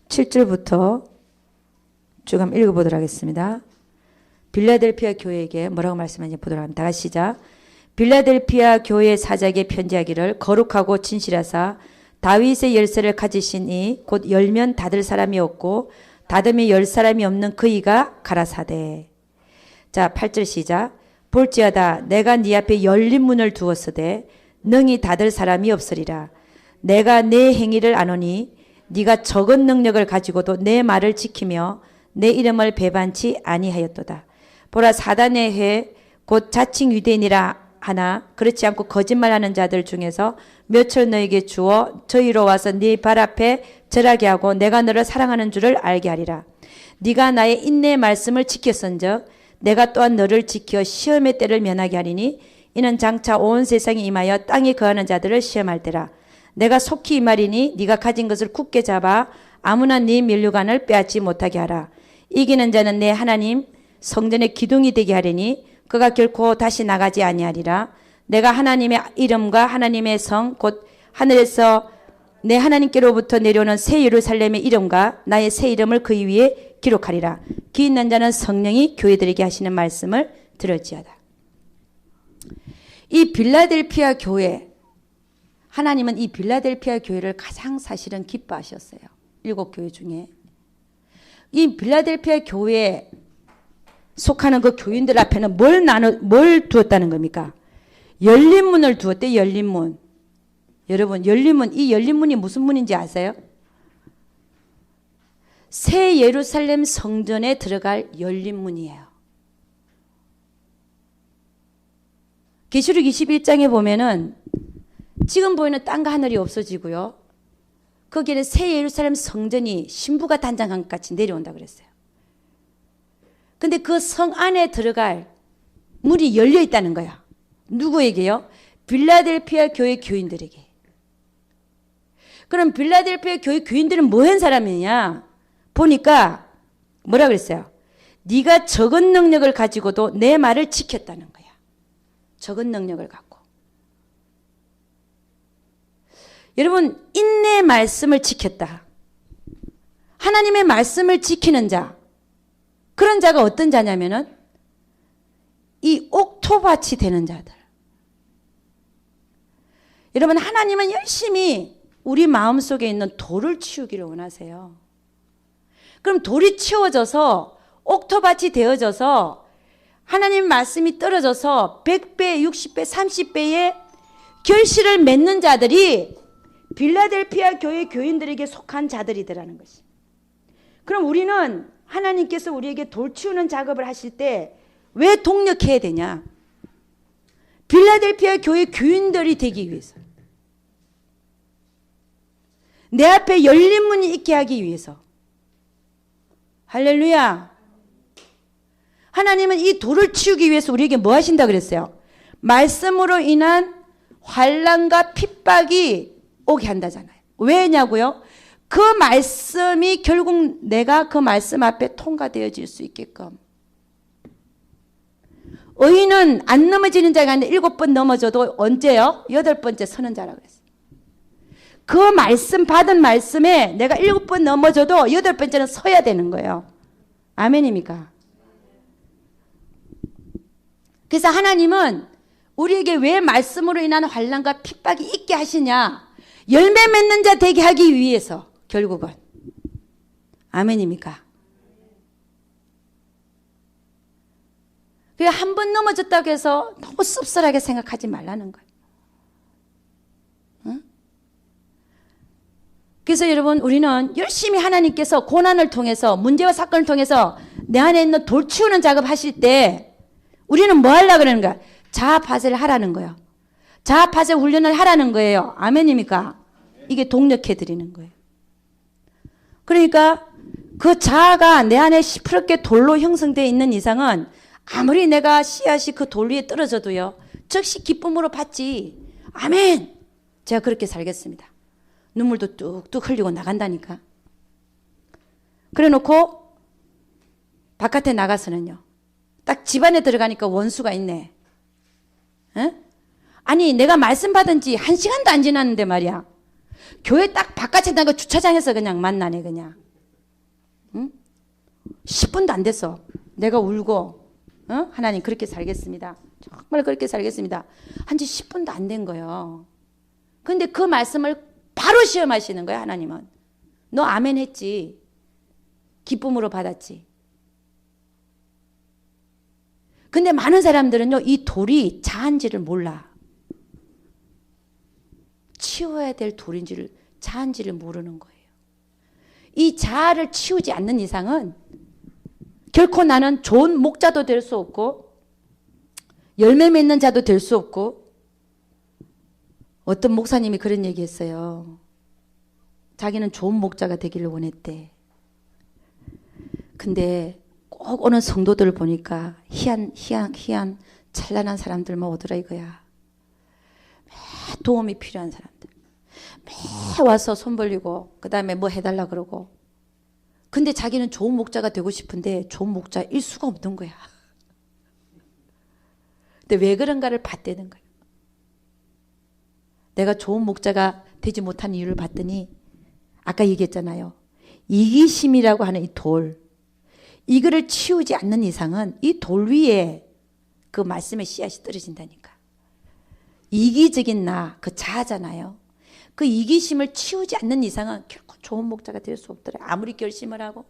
Speaker 1: (7절부터) 쭉 한번 읽어보도록 하겠습니다. 빌라델피아 교회에게 뭐라고 말씀하는지 보도록 합니다. 다 같이 시작. 빌라델피아 교회 사자에게 편지하기를 거룩하고 진실하사 다윗의 열쇠를 가지신 이 곧 열면 닫을 사람이 없고 닫으면 열 사람이 없는 그이가 가라사대. 자, 8절 시작. 볼지어다 내가 네 앞에 열린 문을 두었으되 능히 닫을 사람이 없으리라. 내가 내 행위를 아노니 네가 적은 능력을 가지고도 내 말을 지키며 내 이름을 배반치 아니하였도다. 보라 사단의 회 곧 자칭 유대인이라 하나 그렇지 않고 거짓말하는 자들 중에서 몇을 너에게 주어 저희로 와서 네 발 앞에 절하게 하고 내가 너를 사랑하는 줄을 알게 하리라. 네가 나의 인내의 말씀을 지켰은즉 내가 또한 너를 지켜 시험의 때를 면하게 하리니 이는 장차 온 세상에 임하여 땅에 거하는 자들을 시험할 때라. 내가 속히 이 말이니 네가 가진 것을 굳게 잡아 아무나 네 면류관을 빼앗지 못하게 하라. 이기는 자는 내 하나님 성전의 기둥이 되게 하리니 그가 결코 다시 나가지 아니하리라. 내가 하나님의 이름과 하나님의 성 곧 하늘에서 내 하나님께로부터 내려오는 새 예루살렘의 이름과 나의 새 이름을 그 위에 기록하리라. 귀 있는 자는 성령이 교회들에게 하시는 말씀을 들을지어다. 이 빌라델피아 교회, 하나님은 이 빌라델피아 교회를 가장 사실은 기뻐하셨어요. 7교회 중에. 이 빌라델피아 교회에 속하는 그 교인들 앞에는 뭘 두었다는 겁니까? 열린 문을 두었대. 열린 문. 여러분, 열린 문, 이 열린 문이 무슨 문인지 아세요? 새 예루살렘 성전에 들어갈 열린 문이에요. 계시록 21장에 보면은 지금 보이는 땅과 하늘이 없어지고요. 거기에는 새 예루살렘 성전이 신부가 단장한 것 같이 내려온다 그랬어요. 근데 그 성 안에 들어갈 문이 열려 있다는 거야. 누구에게요? 빌라델피아 교회 교인들에게. 그럼 빌라델피아 교회 교인들은 뭐 한 사람이냐? 보니까 뭐라 그랬어요? 네가 적은 능력을 가지고도 내 말을 지켰다는 거야. 적은 능력을 갖고. 여러분, 인내의 말씀을 지켰다. 하나님의 말씀을 지키는 자. 그런 자가 어떤 자냐면은 이 옥토밭이 되는 자들. 여러분, 하나님은 열심히 우리 마음속에 있는 돌을 치우기를 원하세요. 그럼 돌이 치워져서 옥토밭이 되어져서 하나님 말씀이 떨어져서 100배, 60배, 30배의 결실을 맺는 자들이 빌라델피아 교회 교인들에게 속한 자들이더라는 것이. 그럼 우리는 하나님께서 우리에게 돌 치우는 작업을 하실 때 왜 동력해야 되냐? 빌라델피아 교회 교인들이 되기 위해서. 내 앞에 열린 문이 있게 하기 위해서. 할렐루야. 하나님은 이 돌을 치우기 위해서 우리에게 뭐 하신다 그랬어요? 말씀으로 인한 환난과 핍박이 오게 한다잖아요. 왜냐고요? 그 말씀이 결국 내가 그 말씀 앞에 통과되어질 수 있게끔. 의인은 안 넘어지는 자가 아닌데 7번 넘어져도 언제요? 8번째 서는 자라고 그랬어요. 그 말씀 받은 말씀에 내가 7번 넘어져도 8번째는 서야 되는 거예요. 아멘입니까? 그래서 하나님은 우리에게 왜 말씀으로 인한 환난과 핍박이 있게 하시냐? 열매 맺는 자 되게 하기 위해서 결국은. 아멘입니까? 한 번 넘어졌다고 해서 너무 씁쓸하게 생각하지 말라는 거예요. 응? 그래서 여러분, 우리는 열심히 하나님께서 고난을 통해서 문제와 사건을 통해서 내 안에 있는 돌 치우는 작업 하실 때 우리는 뭐 하려고 그러는 거야? 자아파쇄를 하라는 거예요. 자아파쇄 훈련을 하라는 거예요. 아멘입니까? 이게 동력해 드리는 거예요. 그러니까 그 자아가 내 안에 시퍼렇게 돌로 형성되어 있는 이상은 아무리 내가 씨앗이 그 돌 위에 떨어져도요, 즉시 기쁨으로 받지. 아멘. 제가 그렇게 살겠습니다. 눈물도 뚝뚝 흘리고 나간다니까. 그래 놓고 바깥에 나가서는요, 딱 집안에 들어가니까 원수가 있네. 에? 아니, 내가 말씀 받은 지 1시간도 안 지났는데 말이야. 교회 딱 바깥에 나가 주차장에서 그냥 만나네, 그냥. 응? 10분도 안 됐어. 내가 울고, 하나님 그렇게 살겠습니다. 정말 그렇게 살겠습니다. 한지 10분도 안 된 거예요. 근데 그 말씀을 바로 시험하시는 거야, 하나님은. 너 아멘 했지. 기쁨으로 받았지. 근데 많은 사람들은요, 이 돌이 자한지를 몰라. 치워야 될 돌인지를, 자한지를 모르는 거예요. 이 자아를 치우지 않는 이상은 결코 나는 좋은 목자도 될 수 없고 열매 맺는 자도 될 수 없고. 어떤 목사님이 그런 얘기 했어요. 자기는 좋은 목자가 되기를 원했대. 근데 꼭 오는 성도들을 보니까 희한 찬란한 사람들만 오더라 이거야. 매 도움이 필요한 사람들. 매 와서 손 벌리고 그 다음에 뭐 해달라 그러고. 근데 자기는 좋은 목자가 되고 싶은데 좋은 목자일 수가 없는 거야. 근데 왜 그런가를 봤다는 거예요. 내가 좋은 목자가 되지 못한 이유를 봤더니 아까 얘기했잖아요. 이기심이라고 하는 이 돌. 이거를 치우지 않는 이상은 이 돌 위에 그 말씀의 씨앗이 떨어진다니까. 이기적인 나, 그 자아잖아요. 그 이기심을 치우지 않는 이상은 결코 좋은 목자가 될 수 없더라. 아무리 결심을 하고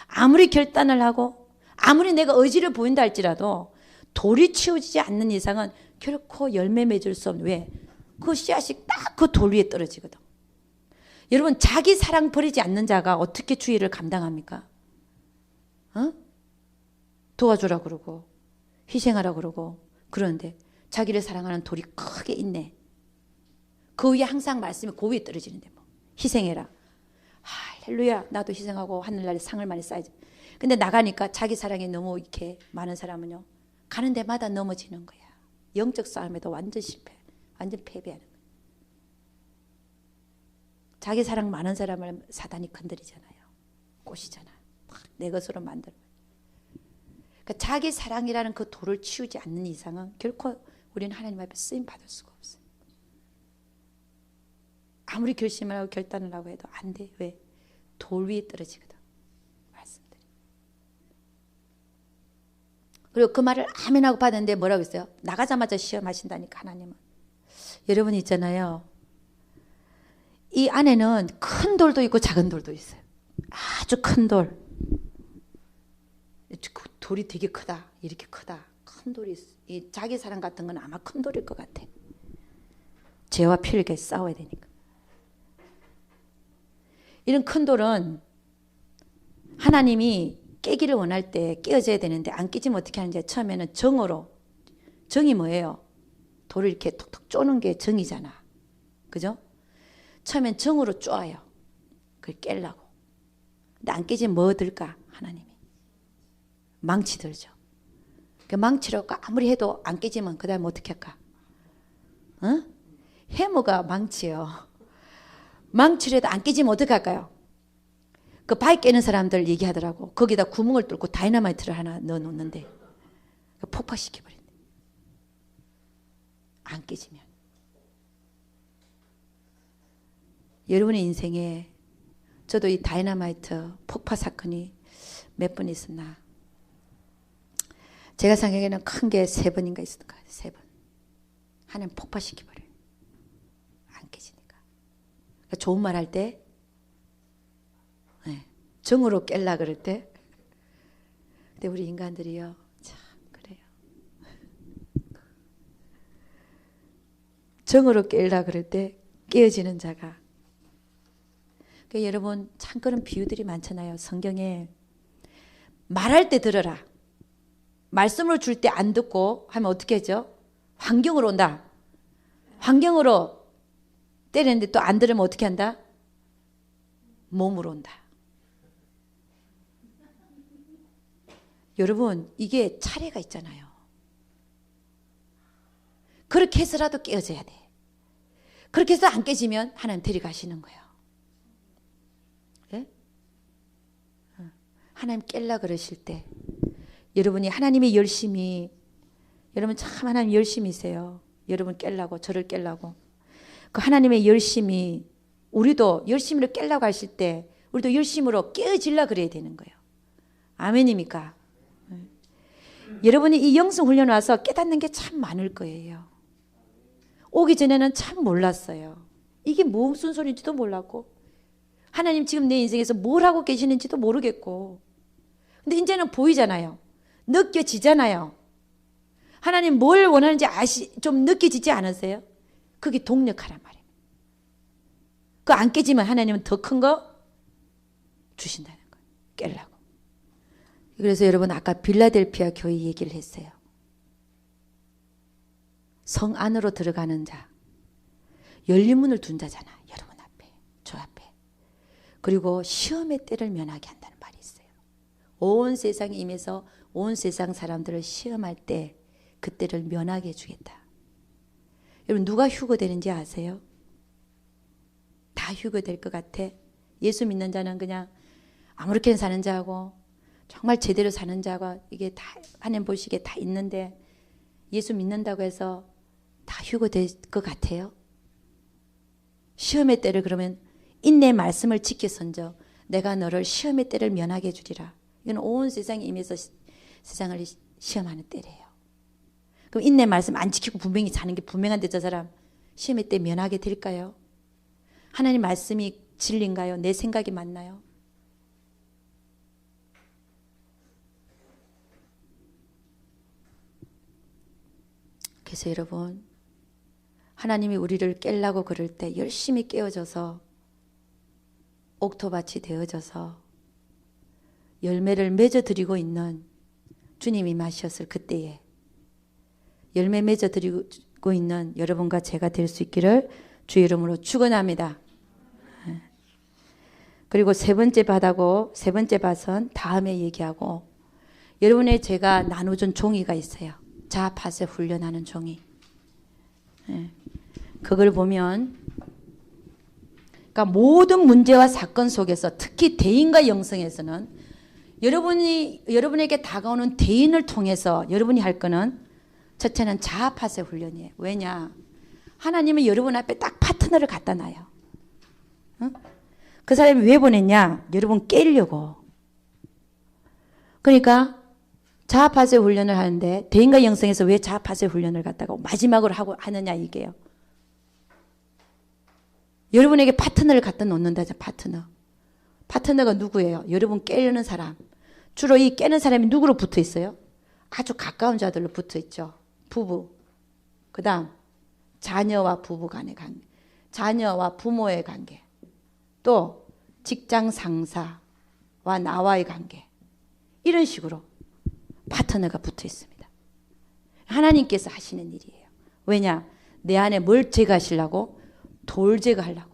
Speaker 1: 아무리 결단을 하고 아무리 내가 의지를 보인다 할지라도 돌이 치우지지 않는 이상은 결코 열매 맺을 수 없는. 왜? 그 씨앗이 딱 그 돌 위에 떨어지거든. 여러분, 자기 사랑 버리지 않는 자가 어떻게 주의를 감당합니까? 도와주라 그러고 희생하라 그러고 그러는데 자기를 사랑하는 돌이 크게 있네. 그 위에 항상 말씀이 그 위에 떨어지는데 뭐 희생해라. 할렐루야. 나도 희생하고 하늘날에 상을 많이 쌓이지. 근데 나가니까 자기 사랑이 너무 이렇게 많은 사람은요, 가는 데마다 넘어지는 거야. 영적 싸움에도 완전 실패, 완전 패배하는 거야. 자기 사랑 많은 사람을 사단이 건드리잖아요. 꼬시잖아. 내 것으로 만들어. 그러니까 자기 사랑이라는 그 돌을 치우지 않는 이상은 결코 우리는 하나님 앞에 쓰임 받을 수가 없어요. 아무리 결심을 하고 결단을 하고 해도 안 돼. 왜? 돌 위에 떨어지거든. 말씀드려. 그리고 그 말을 아멘하고 받았는데 뭐라고 했어요? 나가자마자 시험하신다니까 하나님은. 여러분 있잖아요. 이 안에는 큰 돌도 있고 작은 돌도 있어요. 아주 큰 돌. 그 돌이 되게 크다. 이렇게 크다. 큰 돌이 있어. 이 자기 사랑 같은 건 아마 큰 돌일 것 같아. 죄와 피를 싸워야 되니까. 이런 큰 돌은 하나님이 깨기를 원할 때 깨어져야 되는데 안 깨지면 어떻게 하는지 처음에는 정으로. 정이 뭐예요? 돌을 이렇게 톡톡 쪼는 게 정이잖아. 그죠? 처음엔 정으로 쪼아요. 그걸 깨려고. 근데 안 깨지면 뭐 들까? 하나님이. 망치 들죠. 그 망치로 아무리 해도 안 깨지면 그 다음에 어떻게 할까? 어? 해머가 망치요. 망치로 해도 안 깨지면 어떻게 할까요? 그 바위 깨는 사람들 얘기하더라고. 거기다 구멍을 뚫고 다이너마이트를 하나 넣어놓는데 폭파시켜버린대. 안 깨지면. 여러분의 인생에 저도 이 다이너마이트 폭파 사건이 몇 번 있었나. 제가 생각에는 큰 게 3번인가 있었던 것 같아요. 3번. 하나님 폭파시켜버려요. 안 깨지니까. 그러니까 좋은 말 할 때, 네, 정으로 깰라 그럴 때. 근데 우리 인간들이요, 참 그래요. 정으로 깰라 그럴 때 깨어지는 자가. 그러니까 여러분 참 그런 비유들이 많잖아요. 성경에 말할 때 들어라. 말씀을 줄 때 안 듣고 하면 어떻게 하죠? 환경으로 온다. 환경으로 때리는데 또 안 들으면 어떻게 한다? 몸으로 온다. 여러분 이게 차례가 있잖아요. 그렇게 해서라도 깨어져야 돼. 그렇게 해서 안 깨지면 하나님 데려가시는 거예요. 네? 하나님 깰라 그러실 때 여러분이 하나님의 열심히, 여러분 참 하나님 열심히세요. 여러분 깰라고, 저를 깰라고. 그 하나님의 열심히, 우리도 열심히로 깰라고 하실 때 우리도 열심으로 깨어질라 그래야 되는 거예요. 아멘입니까? 네. 여러분이 이 영성 훈련 와서 깨닫는 게 참 많을 거예요. 오기 전에는 참 몰랐어요. 이게 무슨 소리인지도 몰랐고 하나님 지금 내 인생에서 뭘 하고 계시는지도 모르겠고 근데 이제는 보이잖아요. 느껴지잖아요. 하나님 뭘 원하는지 좀 느껴지지 않으세요? 그게 동력하란 말이에요. 그거 안 깨지면 하나님은 더 큰 거 주신다는 거예요. 깨려고. 그래서 여러분 아까 빌라델피아 교회 얘기를 했어요. 성 안으로 들어가는 자, 열린 문을 둔 자잖아. 여러분 앞에, 저 앞에. 그리고 시험의 때를 면하게 한다는 말이 있어요. 온 세상에 임해서 온 세상 사람들을 시험할 때 그때를 면하게 해주겠다. 여러분 누가 휴거되는지 아세요? 다 휴거될 것 같아. 예수 믿는 자는 그냥 아무렇게나 사는 자하고 정말 제대로 사는 자가 이게 다 하나님 보시기에 다 있는데 예수 믿는다고 해서 다 휴거될 것 같아요? 시험의 때를 그러면 인내 말씀을 지켜선저 내가 너를 시험의 때를 면하게 해주리라. 이건 온 세상에 임해서 세상을 시험하는 때래요. 그럼 인내 말씀 안 지키고 분명히 사는 게 분명한데 저 사람 시험의 때 면하게 될까요? 하나님 말씀이 진리인가요? 내 생각이 맞나요? 그래서 여러분 하나님이 우리를 깰라고 그럴 때 열심히 깨어져서 옥토밭이 되어져서 열매를 맺어드리고 있는 주님이 임하셨을 그때에 열매 맺어드리고 있는 여러분과 제가 될 수 있기를 주 이름으로 축원합니다. 그리고 세 번째 밭하고 세 번째 밭은 다음에 얘기하고, 여러분의 제가 나눠준 종이가 있어요. 자아팟에 훈련하는 종이. 그걸 보면, 그러니까 모든 문제와 사건 속에서 특히 대인과 영성에서는 여러분에게 다가오는 대인을 통해서 여러분이 할 거는 첫째는 자아팟의 훈련이에요. 왜냐? 하나님은 여러분 앞에 딱 파트너를 갖다 놔요. 그 사람이 왜 보냈냐? 여러분 깨려고. 그러니까 자아팟의 훈련을 하는데, 대인과 영성에서 왜 자아팟의 훈련을 갖다가 마지막으로 하느냐 이게요. 여러분에게 파트너를 갖다 놓는다. 파트너. 파트너가 누구예요? 여러분 깨려는 사람. 주로 이 깨는 사람이 누구로 붙어 있어요? 아주 가까운 자들로 붙어 있죠. 부부. 그 다음 자녀와 부부 간의 관계. 자녀와 부모의 관계. 또 직장 상사와 나와의 관계. 이런 식으로 파트너가 붙어 있습니다. 하나님께서 하시는 일이에요. 왜냐? 내 안에 뭘 제거하시려고? 돌 제거하려고.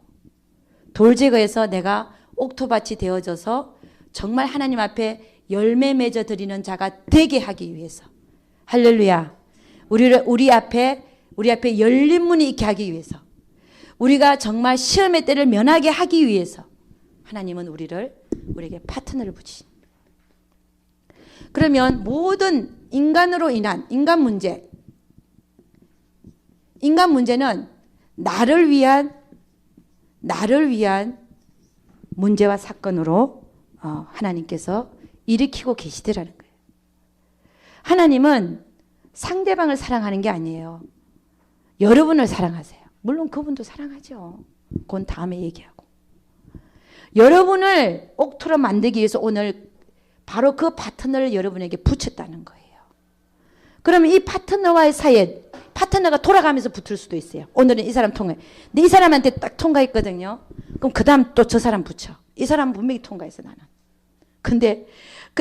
Speaker 1: 돌 제거해서 내가 옥토밭이 되어져서 정말 하나님 앞에 열매 맺어 드리는 자가 되게 하기 위해서. 할렐루야. 우리 앞에 열린 문이 있게 하기 위해서. 우리가 정말 시험의 때를 면하게 하기 위해서 하나님은 우리에게 파트너를 붙이십니다. 그러면 모든 인간으로 인한 인간 문제는 나를 위한 문제와 사건으로 하나님께서 일으키고 계시더라는 거예요. 하나님은 상대방을 사랑하는 게 아니에요. 여러분을 사랑하세요. 물론 그분도 사랑하죠. 그건 다음에 얘기하고. 여러분을 옥토로 만들기 위해서 오늘 바로 그 파트너를 여러분에게 붙였다는 거예요. 그러면 이 파트너와의 사이에 파트너가 돌아가면서 붙을 수도 있어요. 오늘은 이 사람 통과해. 근데 이 사람한테 딱 통과했거든요. 그럼 그 다음 또 저 사람 붙여. 이 사람 분명히 통과했어 나는. 근데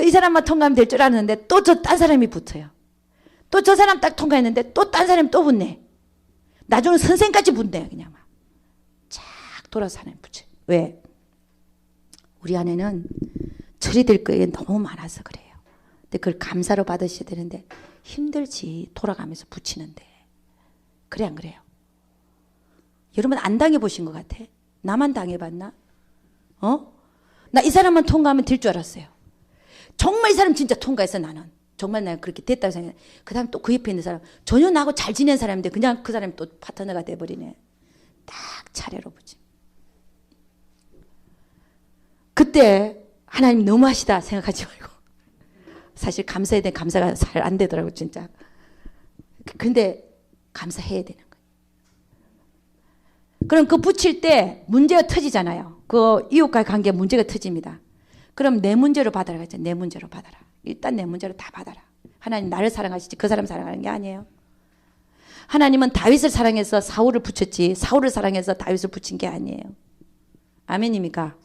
Speaker 1: 이 사람만 통과하면 될 줄 알았는데 또 저 딴 사람이 붙어요. 또 저 사람 딱 통과했는데 또 딴 사람이 또 붙네. 나중에 선생까지 붙네. 그냥 막 쫙 돌아서 하나님 붙여. 왜? 우리 안에는 처리될 게 너무 많아서 그래요. 근데 그걸 감사로 받으셔야 되는데 힘들지. 돌아가면서 붙이는데. 그래 안 그래요? 여러분 안 당해보신 것 같아? 나만 당해봤나? 나 이 사람만 통과하면 될 줄 알았어요. 정말 이 사람 진짜 통과했어 나는. 정말 내가 그렇게 됐다고 생각해. 그 다음 또 그 옆에 있는 사람 전혀 나하고 잘 지낸 사람인데 그냥 그 사람이 또 파트너가 돼버리네. 딱 차례로 붙지. 그때 하나님 너무하시다 생각하지 말고 사실 감사해야 돼. 감사가 잘 안 되더라고 진짜. 근데 감사해야 되는 거예요. 그럼 그 붙일 때 문제가 터지잖아요. 그 이웃과의 관계 문제가 터집니다. 그럼 내 문제로 받아라 그랬죠. 내 문제로 받아라. 일단 내 문제로 다 받아라. 하나님 나를 사랑하시지 그 사람 사랑하는 게 아니에요. 하나님은 다윗을 사랑해서 사울을 붙였지 사울을 사랑해서 다윗을 붙인 게 아니에요. 아멘입니까?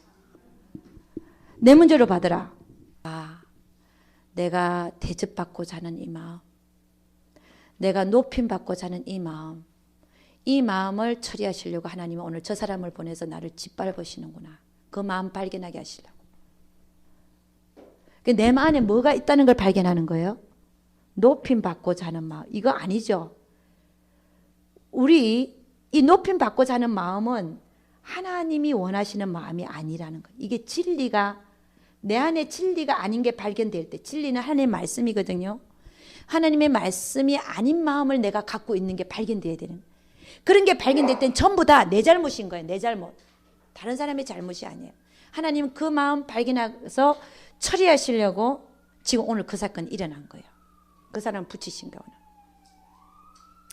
Speaker 1: 내 문제로 받아라. 내가 대접받고자 하는 이 마음, 내가 높임받고자 하는 이 마음, 이 마음을 처리하시려고 하나님은 오늘 저 사람을 보내서 나를 짓밟으시는구나. 그 마음 발견하게 하시려고. 내 안에 뭐가 있다는 걸 발견하는 거예요. 높임받고자 하는 마음. 이거 아니죠. 우리 이 높임받고자 하는 마음은 하나님이 원하시는 마음이 아니라는 거예요. 이게 진리가 내 안에 진리가 아닌 게 발견될 때, 진리는 하나님의 말씀이거든요. 하나님의 말씀이 아닌 마음을 내가 갖고 있는 게 발견돼야 되는 거예요. 그런 게 발견될 땐 전부 다 내 잘못인 거예요. 내 잘못. 다른 사람의 잘못이 아니에요. 하나님은 그 마음 발견해서 처리하시려고 지금 오늘 그 사건이 일어난 거예요. 그 사람 붙이신 거예요.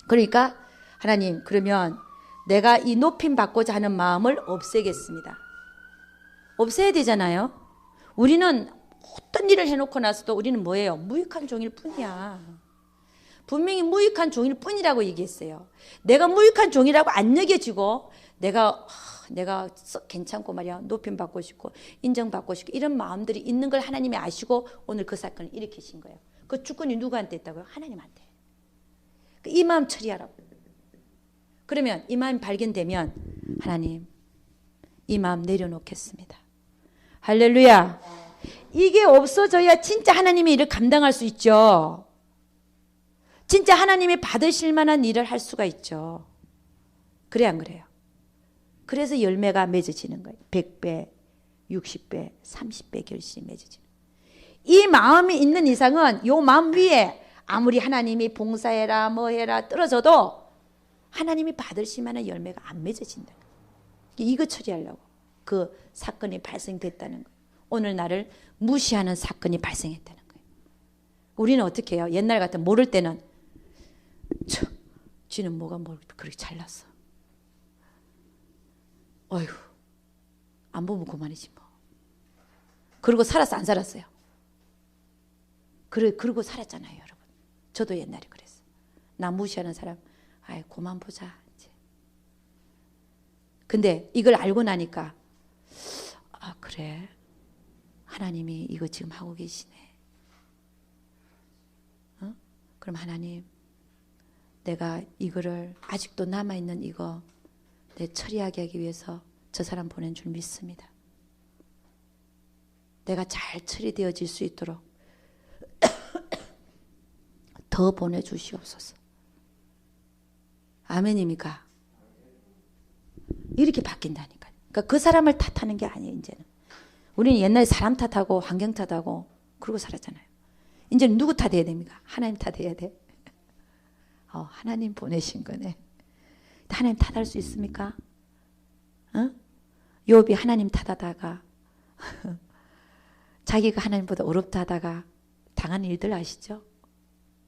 Speaker 1: 그러니까 하나님 그러면 내가 이 높임 받고자 하는 마음을 없애겠습니다. 없애야 되잖아요. 우리는 어떤 일을 해놓고 나서도 우리는 뭐예요? 무익한 종일 뿐이야. 분명히 무익한 종일 뿐이라고 얘기했어요. 내가 무익한 종이라고 안 여겨지고 내가 괜찮고 말이야. 높임 받고 싶고 인정받고 싶고 이런 마음들이 있는 걸 하나님이 아시고 오늘 그 사건을 일으키신 거예요. 그 주권이 누구한테 있다고요? 하나님한테. 이 마음 처리하라고. 그러면 이 마음이 발견되면 하나님 이 마음 내려놓겠습니다. 할렐루야. 이게 없어져야 진짜 하나님의 일을 감당할 수 있죠. 진짜 하나님이 받으실 만한 일을 할 수가 있죠. 그래 안 그래요? 그래서 열매가 맺어지는 거예요. 100배, 60배, 30배 결실이 맺어지는 거예요. 이 마음이 있는 이상은 이 마음 위에 아무리 하나님이 봉사해라 뭐해라 떨어져도 하나님이 받으실 만한 열매가 안 맺어진다. 이거 처리하려고 그 사건이 발생됐다는 거예요. 오늘 나를 무시하는 사건이 발생했다는 거예요. 우리는 어떻게 해요? 옛날 같은 모를 때는 쥐는 뭐가 뭘 그렇게 잘났어. 어휴, 안 보면 그만이지 뭐. 그러고 살았어 안 살았어요? 그러고 살았잖아요 여러분. 저도 옛날에 그랬어요. 나 무시하는 사람 아이 그만 보자 이제. 근데 이걸 알고 나니까 아 그래 하나님이 이거 지금 하고 계시네. 그럼 하나님 내가 이거를 아직도 남아있는 이거 내 처리하게 하기 위해서 저 사람 보낸 줄 믿습니다. 내가 잘 처리되어질 수 있도록 더 보내주시옵소서. 아멘입니까? 이렇게 바뀐다니까요. 그러니까 그 사람을 탓하는 게 아니에요. 이제는 우리는 옛날에 사람 탓하고 환경 탓하고 그러고 살았잖아요. 이제는 누구 탓해야 됩니까? 하나님 탓해야 돼. 하나님 보내신 거네. 하나님 탓할 수 있습니까? 욥이 하나님 탓하다가 자기가 하나님보다 어렵다 하다가 당한 일들 아시죠?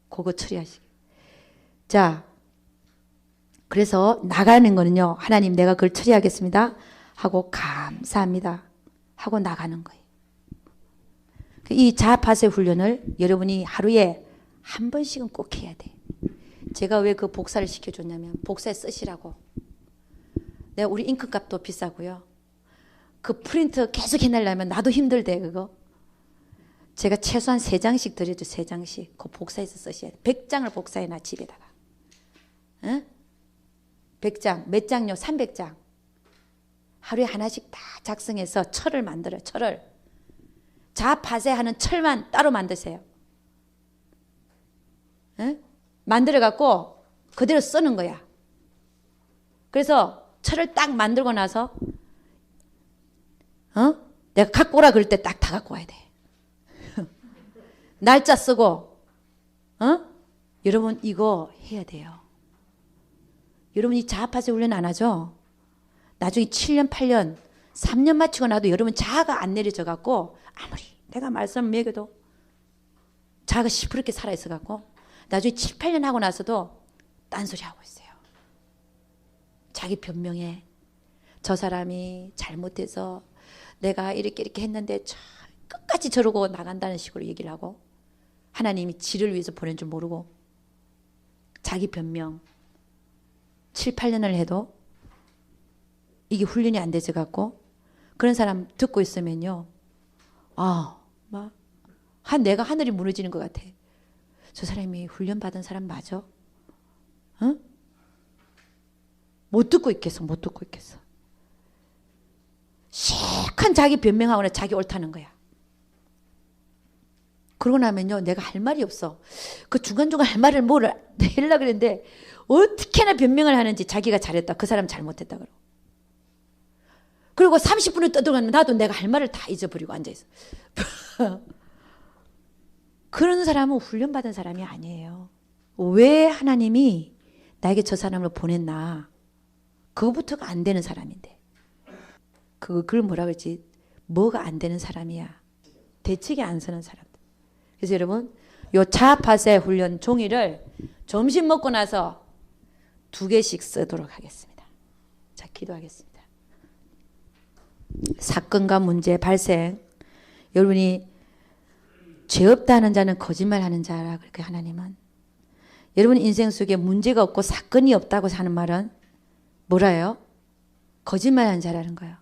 Speaker 1: 그거 처리하시기. 자, 그래서 나가는 거는요. 하나님 내가 그걸 처리하겠습니다. 하고 감사합니다. 하고 나가는 거예요. 이 자아파세 훈련을 여러분이 하루에 한 번씩은 꼭 해야 돼. 제가 왜 그 복사를 시켜줬냐면 복사에 쓰시라고. 내가 우리 잉크값도 비싸고요. 그 프린트 계속 해내려면 나도 힘들대 그거. 제가 최소한 3장씩 드려도 3장씩 그 복사해서 쓰셔야 돼. 100장을 복사해놔 집에다가. 응? 100장 몇 장요? 300장. 하루에 하나씩 다 작성해서 철을 만들어요. 철을. 자파세하는 철만 따로 만드세요. 응? 만들어갖고 그대로 쓰는 거야. 그래서 철을 딱 만들고 나서 내가 갖고 오라 그럴 때 딱 다 갖고 와야 돼. 날짜 쓰고 여러분 이거 해야 돼요. 여러분 이 자아파세 훈련 안 하죠? 나중에 7년 8년 3년 마치고 나도 여러분 자아가 안 내려져 갖고 아무리 내가 말씀을 먹여도 자아가 시퍼렇게 살아있어 갖고 나중에 7, 8년 하고 나서도 딴소리 하고 있어요. 자기 변명해. 저 사람이 잘못해서 내가 이렇게 했는데 끝까지 저러고 나간다는 식으로 얘기를 하고 하나님이 지를 위해서 보낸 줄 모르고 자기 변명 7, 8년을 해도 이게 훈련이 안 되져 갖고 그런 사람 듣고 있으면요. 내가 하늘이 무너지는 것 같아. 저 사람이 훈련받은 사람 맞아? 응? 못 듣고 있겠어. 못 듣고 있겠어. 시큰 자기 변명하거나 자기 옳다는 거야. 그러고 나면요. 내가 할 말이 없어. 그 중간중간 할 말을 뭐를 하려고 그랬는데 어떻게나 변명을 하는지 자기가 잘했다. 그 사람 잘못했다. 그리고 30분을 떠들어가면 나도 내가 할 말을 다 잊어버리고 앉아있어. 그런 사람은 훈련받은 사람이 아니에요. 왜 하나님이 나에게 저 사람을 보냈나. 그거부터가 안 되는 사람인데. 그걸 뭐라 그러지? 뭐가 안 되는 사람이야. 대책이 안 서는 사람. 그래서 여러분 요 자아파세 훈련 종이를 점심 먹고 나서 2개씩 쓰도록 하겠습니다. 자, 기도하겠습니다. 사건과 문제 발생. 여러분이 죄 없다 하는 자는 거짓말하는 자라 그렇게 하나님은. 여러분 인생 속에 문제가 없고 사건이 없다고 하는 말은 뭐라요? 거짓말하는 자라는 거예요.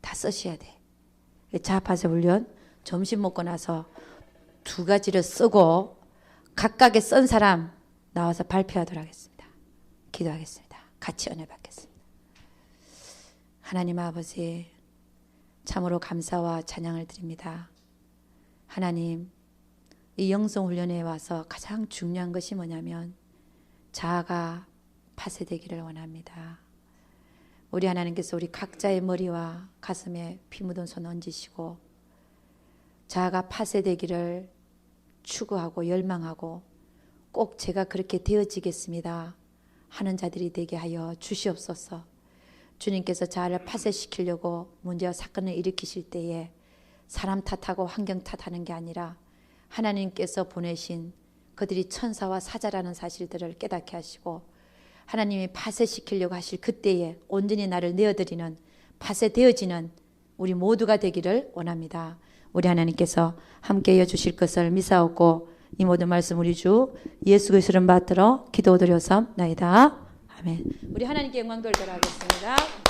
Speaker 1: 다 쓰셔야 돼. 자아파세 훈련 점심 먹고 나서 2가지를 쓰고 각각의 쓴 사람 나와서 발표하도록 하겠습니다. 기도하겠습니다. 같이 은혜 받겠습니다. 하나님 아버지, 참으로 감사와 찬양을 드립니다. 하나님, 이 영성훈련에 와서 가장 중요한 것이 뭐냐면 자아가 파쇄되기를 원합니다. 우리 하나님께서 우리 각자의 머리와 가슴에 피 묻은 손 얹으시고 자아가 파쇄되기를 추구하고 열망하고 꼭 제가 그렇게 되어지겠습니다 하는 자들이 되게 하여 주시옵소서. 주님께서 자아를 파쇄시키려고 문제와 사건을 일으키실 때에 사람 탓하고 환경 탓하는 게 아니라 하나님께서 보내신 그들이 천사와 사자라는 사실들을 깨닫게 하시고 하나님이 파쇄시키려고 하실 그때에 온전히 나를 내어드리는 파쇄되어지는 우리 모두가 되기를 원합니다. 우리 하나님께서 함께해 주실 것을 믿사옵고 이 모든 말씀 우리 주 예수 그리스도를 받들어 기도드려서나이다. 아멘. 우리 하나님께 영광 돌리도록 하겠습니다.